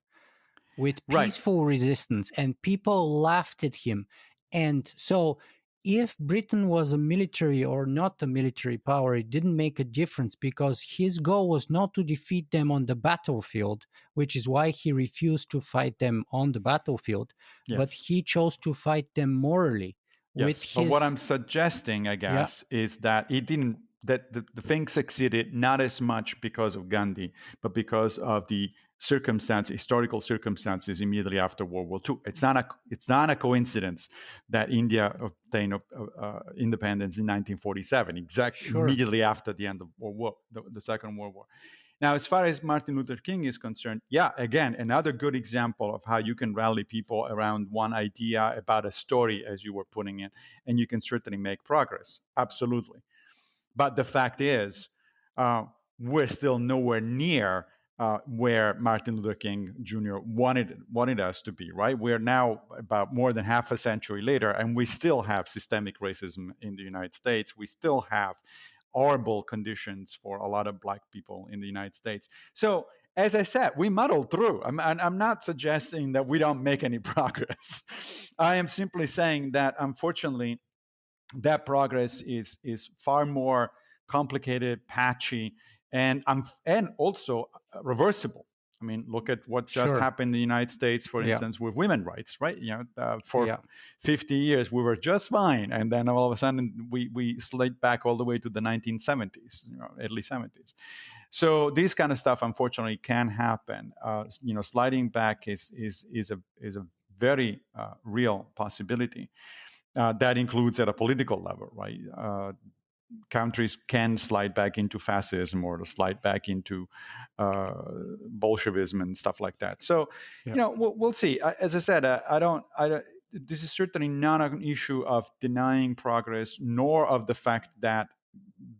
with Right. peaceful resistance, and people laughed at him. And so, if Britain was a military or not a military power, it didn't make a difference, because his goal was not to defeat them on the battlefield, which is why he refused to fight them on the battlefield, but Yes. he chose to fight them morally. with Yes, but what his. I'm suggesting, I Yeah, guess, is that it didn't that the thing succeeded not as much because of Gandhi, but because of the historical circumstances immediately after World War II. It's not a coincidence that India obtained independence in 1947, exactly sure, immediately after the end of World War, the Second World War. Now, as far as Martin Luther King is concerned, yeah, again, another good example of how you can rally people around one idea about a story, as you were putting it, and you can certainly make progress. Absolutely. But the fact is, uh, we're still nowhere near where Martin Luther King Jr. wanted us to be. Right? We're now about more than half a century later, and we still have systemic racism in the United States. We still have horrible conditions for a lot of Black people in the United States. So, as I said, we muddled through. I'm not suggesting that we don't make any progress. I am simply saying that, unfortunately, that progress is far more complicated, patchy, and also reversible. I mean, look at what just sure. happened in the United States, for Yeah, instance, with women rights, right? For yeah, 50 years we were just fine, and then all of a sudden we slid back all the way to the 1970s, early 70s. So this kind of stuff, unfortunately, can happen. Sliding back is a very real possibility. That includes at a political level, right? Countries can slide back into fascism or to slide back into uh, Bolshevism and stuff like that. So, yeah. we'll see. As I said, I don't. This is certainly not an issue of denying progress, nor of the fact that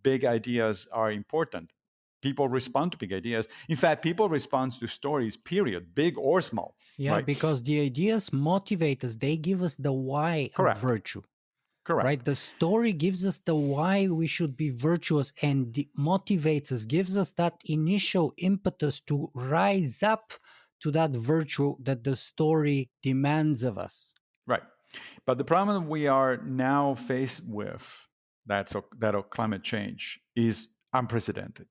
big ideas are important. People respond to big ideas. In fact, people respond to stories, period, big or small, Yeah, right? because the ideas motivate us. They give us the why of Correct. virtue, right? Correct. The story gives us the why we should be virtuous and motivates us, gives us that initial impetus to rise up to that virtue that the story demands of us. Right. But the problem we are now faced with, that of climate change, is unprecedented.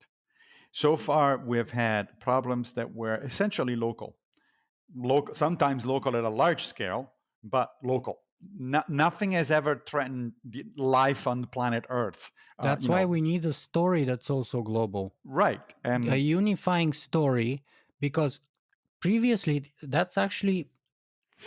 So far, we've had problems that were essentially local, sometimes local at a large scale, but local. Nothing has ever threatened life on the planet Earth. That's why we need a story that's also global, Right. a And unifying story, because previously, that's actually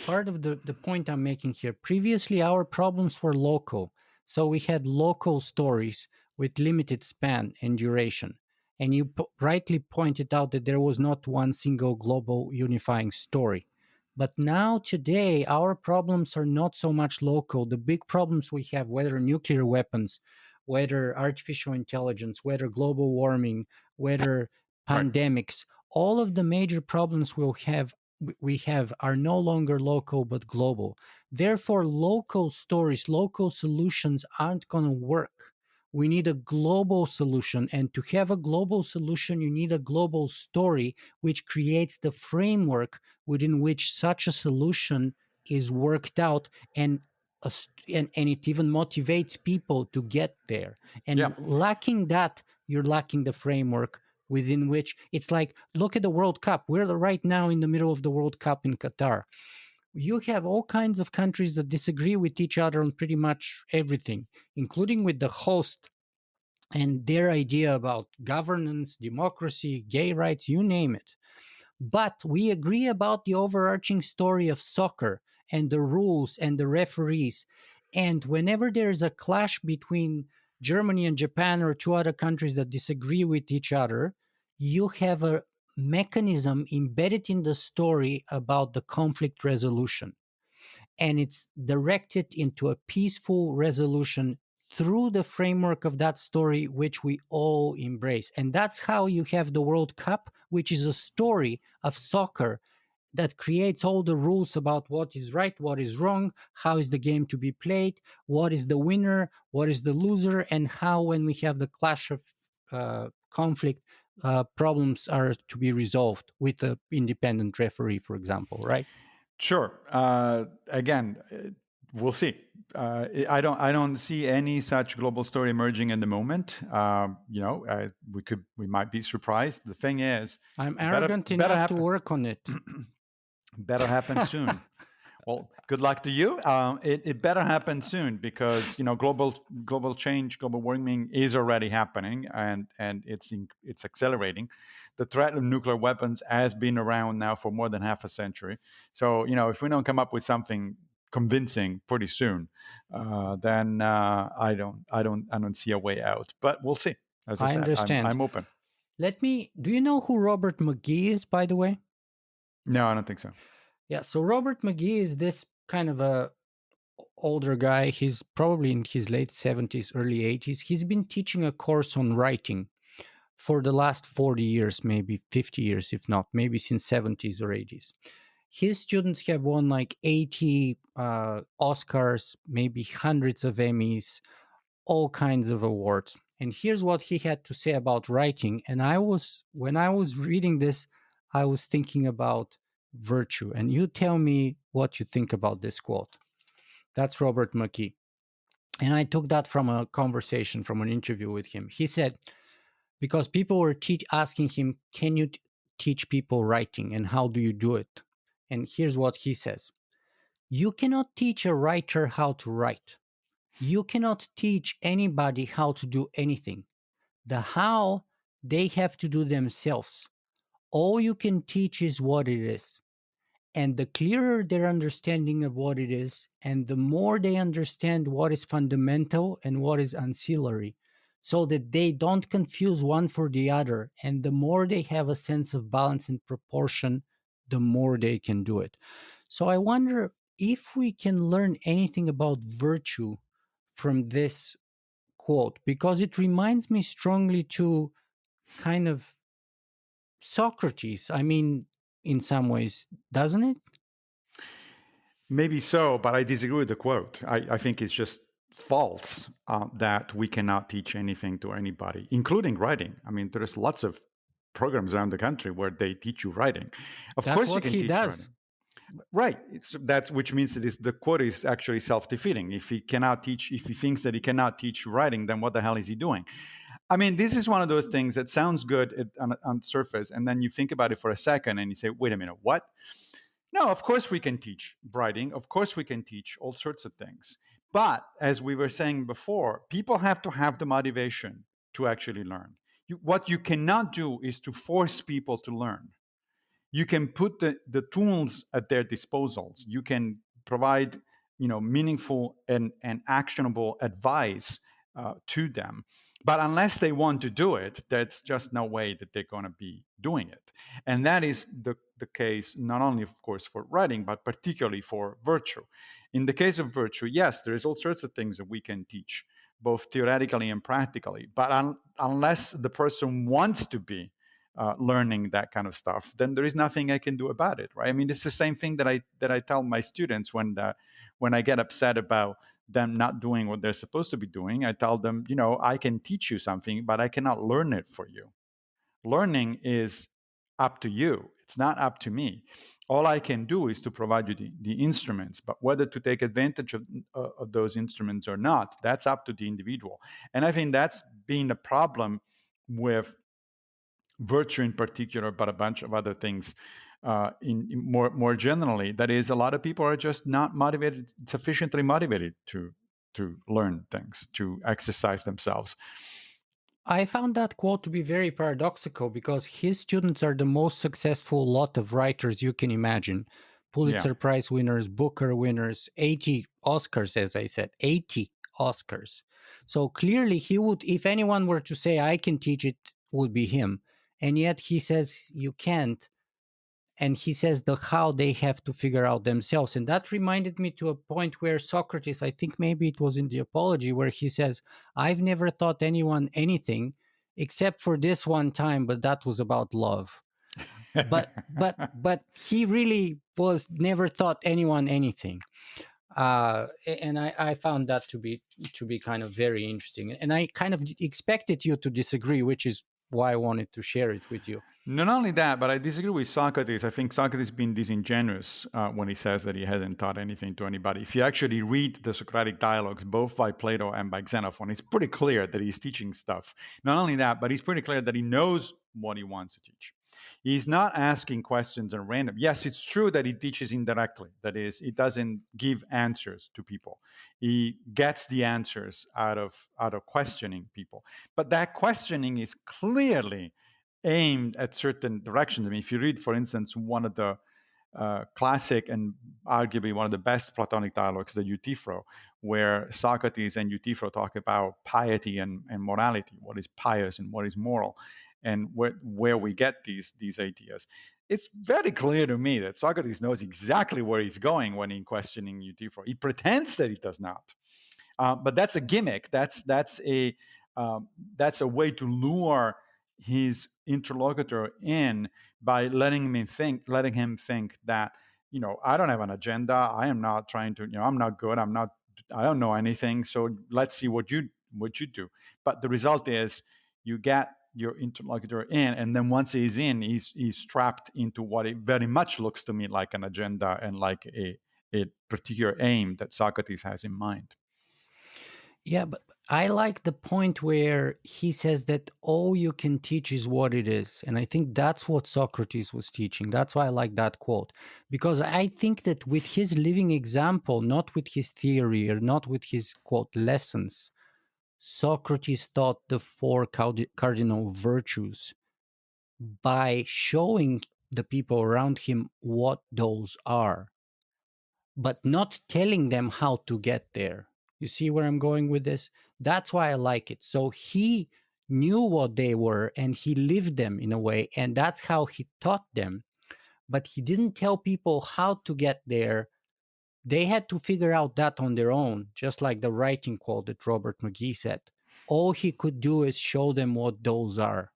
part of the point I'm making here. Previously, our problems were local. So we had local stories with limited span and duration. And you rightly pointed out that there was not one single global unifying story. But now, today, our problems are not so much local. The big problems we have, whether nuclear weapons, whether artificial intelligence, whether global warming, whether right. pandemics, all of the major problems we have are no longer local but global. Therefore, local stories, local solutions aren't going to work. We need a global solution. And to have a global solution, you need a global story which creates the framework within which such a solution is worked out, and and it even motivates people to get there. And Yeah. lacking that, you're lacking the framework within which it's like, look at the World Cup. We're right now in the middle of the World Cup in Qatar. You have all kinds of countries that disagree with each other on pretty much everything, including with the host and their idea about governance, democracy, gay rights, you name it. But we agree about the overarching story of soccer and the rules and the referees. And whenever there is a clash between Germany and Japan or two other countries that disagree with each other, you have a mechanism embedded in the story about the conflict resolution, and it's directed into a peaceful resolution through the framework of that story, which we all embrace. And that's how you have the World Cup, which is a story of soccer that creates all the rules about what is right, what is wrong, how is the game to be played, what is the winner, what is the loser, and how, when we have the clash of conflict, problems are to be resolved with an independent referee, for example, right? Sure. Again, we'll see. I don't see any such global story emerging in the moment. We might be surprised. The thing is, I'm better arrogant better enough to happen work on it. better happen soon. Well, good luck to you. It better happen soon because global change, global warming is already happening, and it's accelerating. The threat of nuclear weapons has been around now for more than half a century. So if we don't come up with something convincing pretty soon, then I don't see a way out. But we'll see. As I I said, I'm understand. I'm open. Do you know who Robert McGee is, by the way? No, I don't think so. Yeah, so Robert McGee is this kind of a older guy. He's probably in his late 70s, early 80s. He's been teaching a course on writing for the last 40 years, maybe 50 years, if not, maybe since 70s or 80s. His students have won like 80 Oscars, maybe hundreds of Emmys, all kinds of awards. And here's what he had to say about writing. And when I was reading this, I was thinking about virtue. And you tell me what you think about this quote. That's Robert McKee. And I took that from a conversation, from an interview with him. He said, because people were asking him, can you teach people writing and how do you do it? And here's what he says: you cannot teach a writer how to write. You cannot teach anybody how to do anything. The how they have to do themselves. All you can teach is what it is. And the clearer their understanding of what it is, and the more they understand what is fundamental and what is ancillary, so that they don't confuse one for the other, and the more they have a sense of balance and proportion, the more they can do it. So I wonder if we can learn anything about virtue from this quote, because it reminds me strongly to kind of Socrates. I mean, in some ways, doesn't it? Maybe so, but I disagree with the quote. I think it's just false that we cannot teach anything to anybody, including writing. I mean, there's lots of programs around the country where they teach you writing. Of That's course, you what can he teach does. writing. Right. That's which means that the quote is actually self-defeating. If he thinks that he cannot teach writing, then what the hell is he doing? I mean, this is one of those things that sounds good on surface, and then you think about it for a second, and you say, "Wait a minute, what?" No, of course we can teach writing. Of course we can teach all sorts of things. But as we were saying before, people have to have the motivation to actually learn. What you cannot do is to force people to learn. You can put the tools at their disposals. You can provide meaningful and actionable advice to them. But unless they want to do it, there's just no way that they're going to be doing it. And that is the case, not only, of course, for writing, but particularly for virtue. In the case of virtue, yes, there's all sorts of things that we can teach, both theoretically and practically. But unless the person wants to be learning that kind of stuff, then there is nothing I can do about it, right? I mean, it's the same thing that I tell my students when I get upset about them not doing what they're supposed to be doing. I tell them, I can teach you something, but I cannot learn it for you. Learning is up to you. It's not up to me. All I can do is to provide you the instruments, but whether to take advantage of those instruments or not, that's up to the individual. And I think that's been a problem with virtue in particular, but a bunch of other things in more generally. That is, a lot of people are just not sufficiently motivated to learn things, to exercise themselves. I found that quote to be very paradoxical because his students are the most successful lot of writers you can imagine. Yeah. Pulitzer Prize winners, Booker winners, 80 Oscars, as I said, 80 Oscars. So clearly, he would, if anyone were to say, I can teach it, would be him. And yet he says, you can't. And he says the how they have to figure out themselves. And that reminded me to a point where Socrates, I think maybe it was in the Apology, where he says, I've never taught anyone anything except for this one time, but that was about love. But he really was never taught anyone anything. And I found that to be kind of very interesting. And I kind of expected you to disagree, which is why I wanted to share it with you. Not only that, but I disagree with Socrates. I think Socrates has been disingenuous when he says that he hasn't taught anything to anybody. If you actually read the Socratic dialogues, both by Plato and by Xenophon, it's pretty clear that he's teaching stuff. Not only that, but he's pretty clear that he knows what he wants to teach. He's not asking questions at random. Yes, it's true that he teaches indirectly. That is, he doesn't give answers to people. He gets the answers out of questioning people. But that questioning is clearly aimed at certain directions. I mean, if you read, for instance, one of the classic and arguably one of the best Platonic dialogues, the Euthyphro, where Socrates and Euthyphro talk about piety and morality, what is pious and what is moral, and where we get these ideas. It's very clear to me that Socrates knows exactly where he's going when he's questioning Euthyphro. He pretends that he does not. But that's a gimmick. Um, that's a way to lure his interlocutor in by letting him think that I don't have an agenda. I am not trying to. I'm not good. I don't know anything. So let's see what you do. But the result is you get your interlocutor in, and then once he's in, he's trapped into what it very much looks to me like an agenda and like a particular aim that Socrates has in mind. Yeah, but I like the point where he says that all you can teach is what it is. And I think that's what Socrates was teaching. That's why I like that quote. Because I think that with his living example, not with his theory or not with his quote lessons, Socrates taught the four cardinal virtues by showing the people around him what those are, but not telling them how to get there. You see where I'm going with this? That's why I like it. So he knew what they were and he lived them in a way, and that's how he taught them. But he didn't tell people how to get there. They had to figure out that on their own, just like the writing quote that Robert McGee said. All he could do is show them what those are.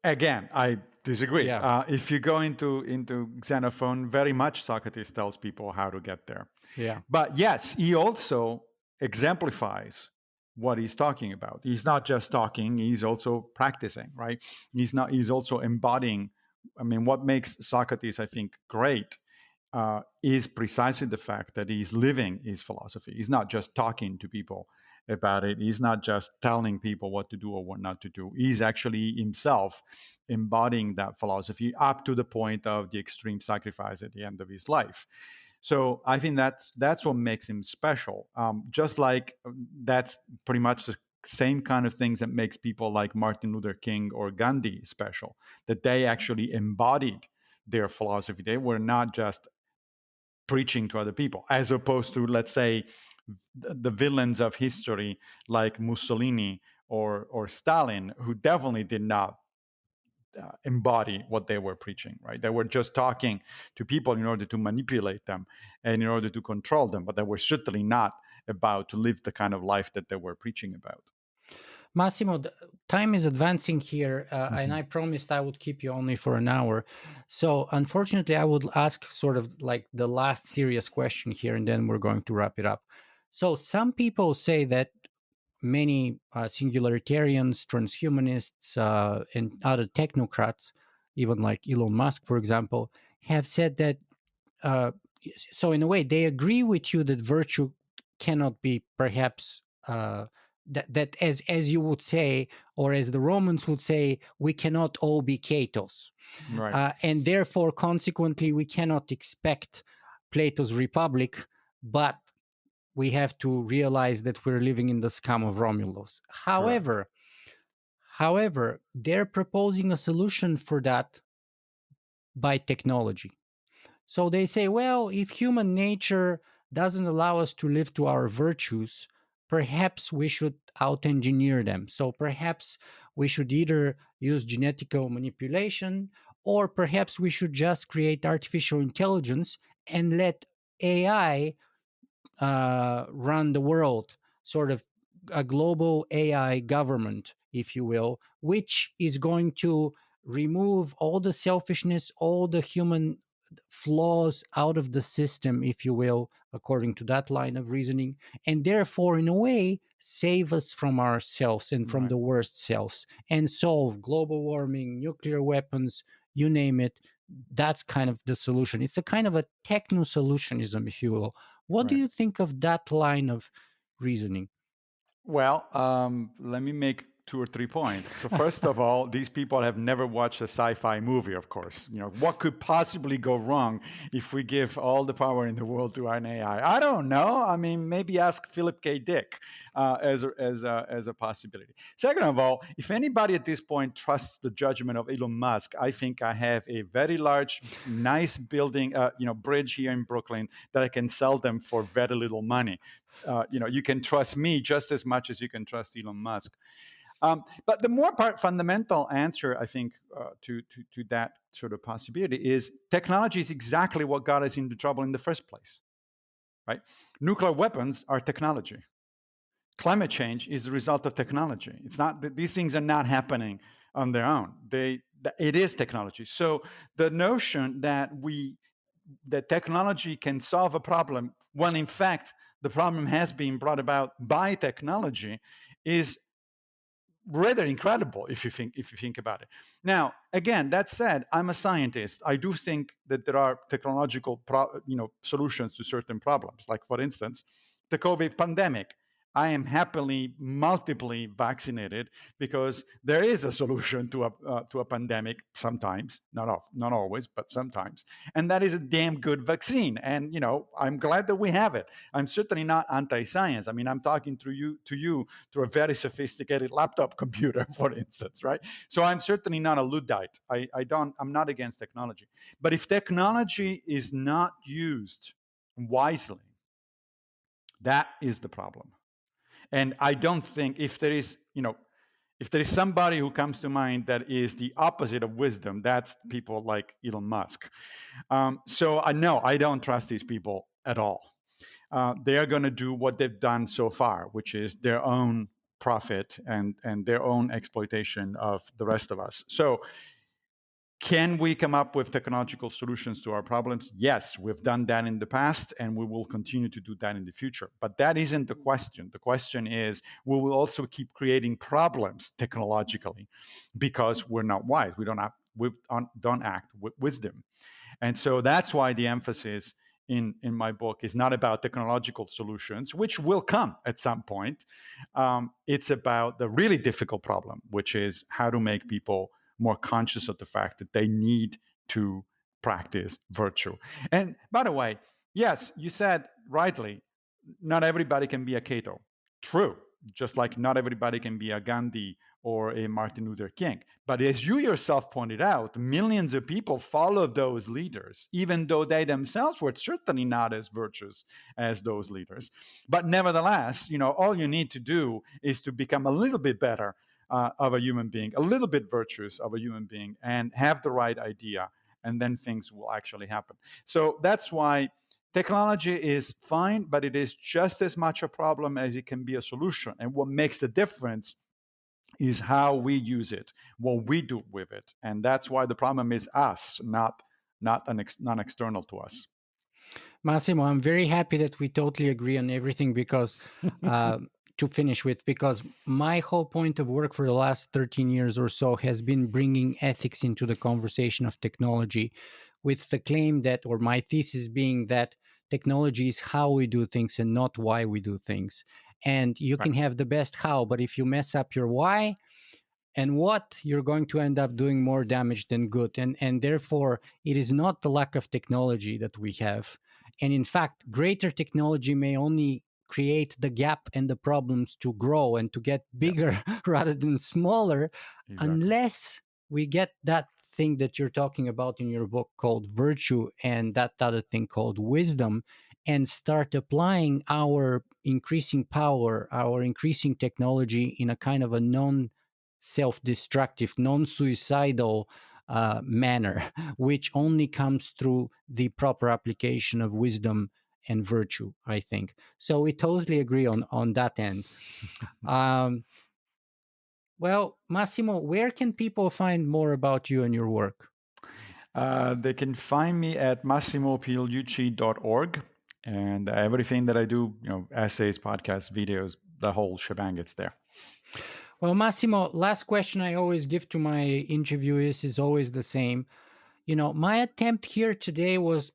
Again, I disagree. Yeah, If you go into Xenophon, very much Socrates tells people how to get there. yeah. But yes, he also exemplifies what he's talking about. He's not just talking; he's also practicing. Right? He's also embodying. I mean, what makes Socrates, I think, great is precisely the fact that he's living his philosophy. He's not just talking to people about it. He's not just telling people what to do or what not to do. He's actually himself embodying that philosophy up to the point of the extreme sacrifice at the end of his life. So I think that's what makes him special. Just like that's pretty much the same kind of things that makes people like Martin Luther King or Gandhi special. That they actually embodied their philosophy. They were not just preaching to other people, as opposed to, let's say, the villains of history like Mussolini or Stalin, who definitely did not embody what they were preaching. Right? They were just talking to people in order to manipulate them and in order to control them, but they were certainly not about to live the kind of life that they were preaching about. Massimo, time is advancing here, and Mm-hmm. I promised I would keep you only for an hour. So, unfortunately, I would ask sort of like the last serious question here, and then we're going to wrap it up. So, some people say that many singularitarians, transhumanists, and other technocrats, even like Elon Musk, for example, have said that uh, so in a way they agree with you that virtue cannot be perhaps that as you would say, or as the Romans would say, we cannot all be Catos, Right. and therefore consequently we cannot expect Plato's Republic, but we have to realize that we're living in the scum of Romulus. Correct. However, they're proposing a solution for that by technology. So they say, well, if human nature doesn't allow us to live to our virtues, perhaps we should out engineer them. So perhaps we should either use genetical manipulation, or perhaps we should just create artificial intelligence and let AI run the world, sort of a global AI government, if you will, which is going to remove all the selfishness, all the human flaws out of the system, if you will, according to that line of reasoning, and therefore, in a way, save us from ourselves and from Right. the worst selves and solve global warming, nuclear weapons, you name it. That's kind of the solution. It's a kind of a techno solutionism, if you will. What do Right. you think of that line of reasoning? Well, let me make two or 3 points. So first of all, these people have never watched a sci-fi movie, of course. What could possibly go wrong if we give all the power in the world to an AI? I don't know. I mean, maybe ask Philip K. Dick as a possibility. Second of all, if anybody at this point trusts the judgment of Elon Musk, I think I have a very large, nice building, bridge here in Brooklyn that I can sell them for very little money. You can trust me just as much as you can trust Elon Musk. But the more fundamental answer, I think, to that sort of possibility is technology is exactly what got us into trouble in the first place, right? Nuclear weapons are technology. Climate change is the result of technology. It's not these things are not happening on their own. It is technology. So the notion that technology can solve a problem when in fact the problem has been brought about by technology is rather incredible if you think about it. Now, again, that said, I'm a scientist. I do think that there are technological solutions to certain problems. Like, for instance, the COVID pandemic. I am happily multiply vaccinated because there is a solution to a pandemic sometimes, not always, but sometimes, and that is a damn good vaccine. And I'm glad that we have it. I'm certainly not anti-science. I mean, I'm talking to you through a very sophisticated laptop computer, for instance, right? So I'm certainly not a Luddite. I'm not against technology, but if technology is not used wisely, that is the problem. And I don't think if there is somebody who comes to mind that is the opposite of wisdom, that's people like Elon Musk. So I don't trust these people at all. They are going to do what they've done so far, which is their own profit and their own exploitation of the rest of us. So can we come up with technological solutions to our problems? Yes, we've done that in the past and we will continue to do that in the future. But that isn't the question. The question is, we will also keep creating problems technologically because we're not wise. We don't act with wisdom. And so that's why the emphasis in my book is not about technological solutions, which will come at some point. It's about the really difficult problem, which is how to make people more conscious of the fact that they need to practice virtue. And by the way, yes, you said rightly, not everybody can be a Cato. True, just like not everybody can be a Gandhi or a Martin Luther King. But as you yourself pointed out, millions of people follow those leaders, even though they themselves were certainly not as virtuous as those leaders. But nevertheless, all you need to do is to become a little bit better of a human being, a little bit virtuous of a human being, and have the right idea, and then things will actually happen. So that's why technology is fine, but it is just as much a problem as it can be a solution. And what makes the difference is how we use it, what we do with it. And that's why the problem is us, not external to us. Massimo, I'm very happy that we totally agree on everything because to finish with, because my whole point of work for the last 13 years or so has been bringing ethics into the conversation of technology, with the claim that, or my thesis being that technology is how we do things and not why we do things. And you can have the best how, but if you mess up your why and what, you're going to end up doing more damage than good. And therefore, it is not the lack of technology that we have. And in fact, greater technology may only create the gap and the problems to grow and to get bigger rather than smaller, unless we get that thing that you're talking about in your book called virtue and that other thing called wisdom, and start applying our increasing power, our increasing technology in a kind of a self-destructive, non-suicidal manner, which only comes through the proper application of wisdom and virtue, I think. So we totally agree on that end. Well, Massimo, where can people find more about you and your work? They can find me at massimopigliucci.org, and everything that I do, essays, podcasts, videos, the whole shebang, it's there. Well, Massimo, last question I always give to my interviewees is always the same. My attempt here today was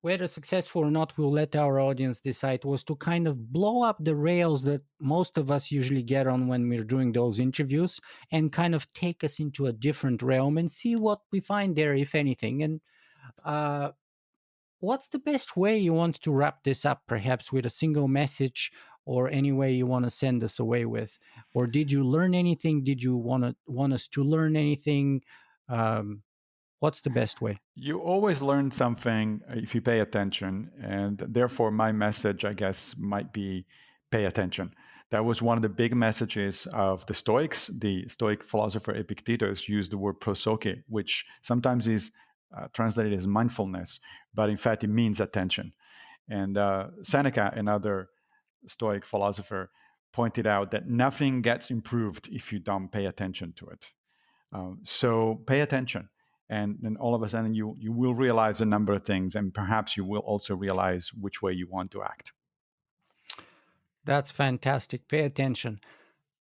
whether successful or not, we'll let our audience decide, was to kind of blow up the rails that most of us usually get on when we're doing those interviews and kind of take us into a different realm and see what we find there, if anything. And uh, what's the best way you want to wrap this up, perhaps with a single message or any way you want to send us away with? Or did you learn anything? Did you want us to learn anything? Um, what's the best way? You always learn something if you pay attention, and therefore, my message, I guess, might be pay attention. That was one of the big messages of the Stoics. The Stoic philosopher Epictetus used the word prosoche, which sometimes is translated as mindfulness, but in fact, it means attention. And Seneca, another Stoic philosopher, pointed out that nothing gets improved if you don't pay attention to it. So pay attention, and then all of a sudden you will realize a number of things, and perhaps you will also realize which way you want to act. That's fantastic. Pay attention.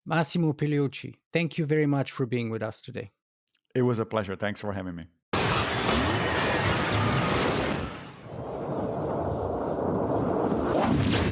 Massimo Pigliucci, thank you very much for being with us today. It was a pleasure. Thanks for having me.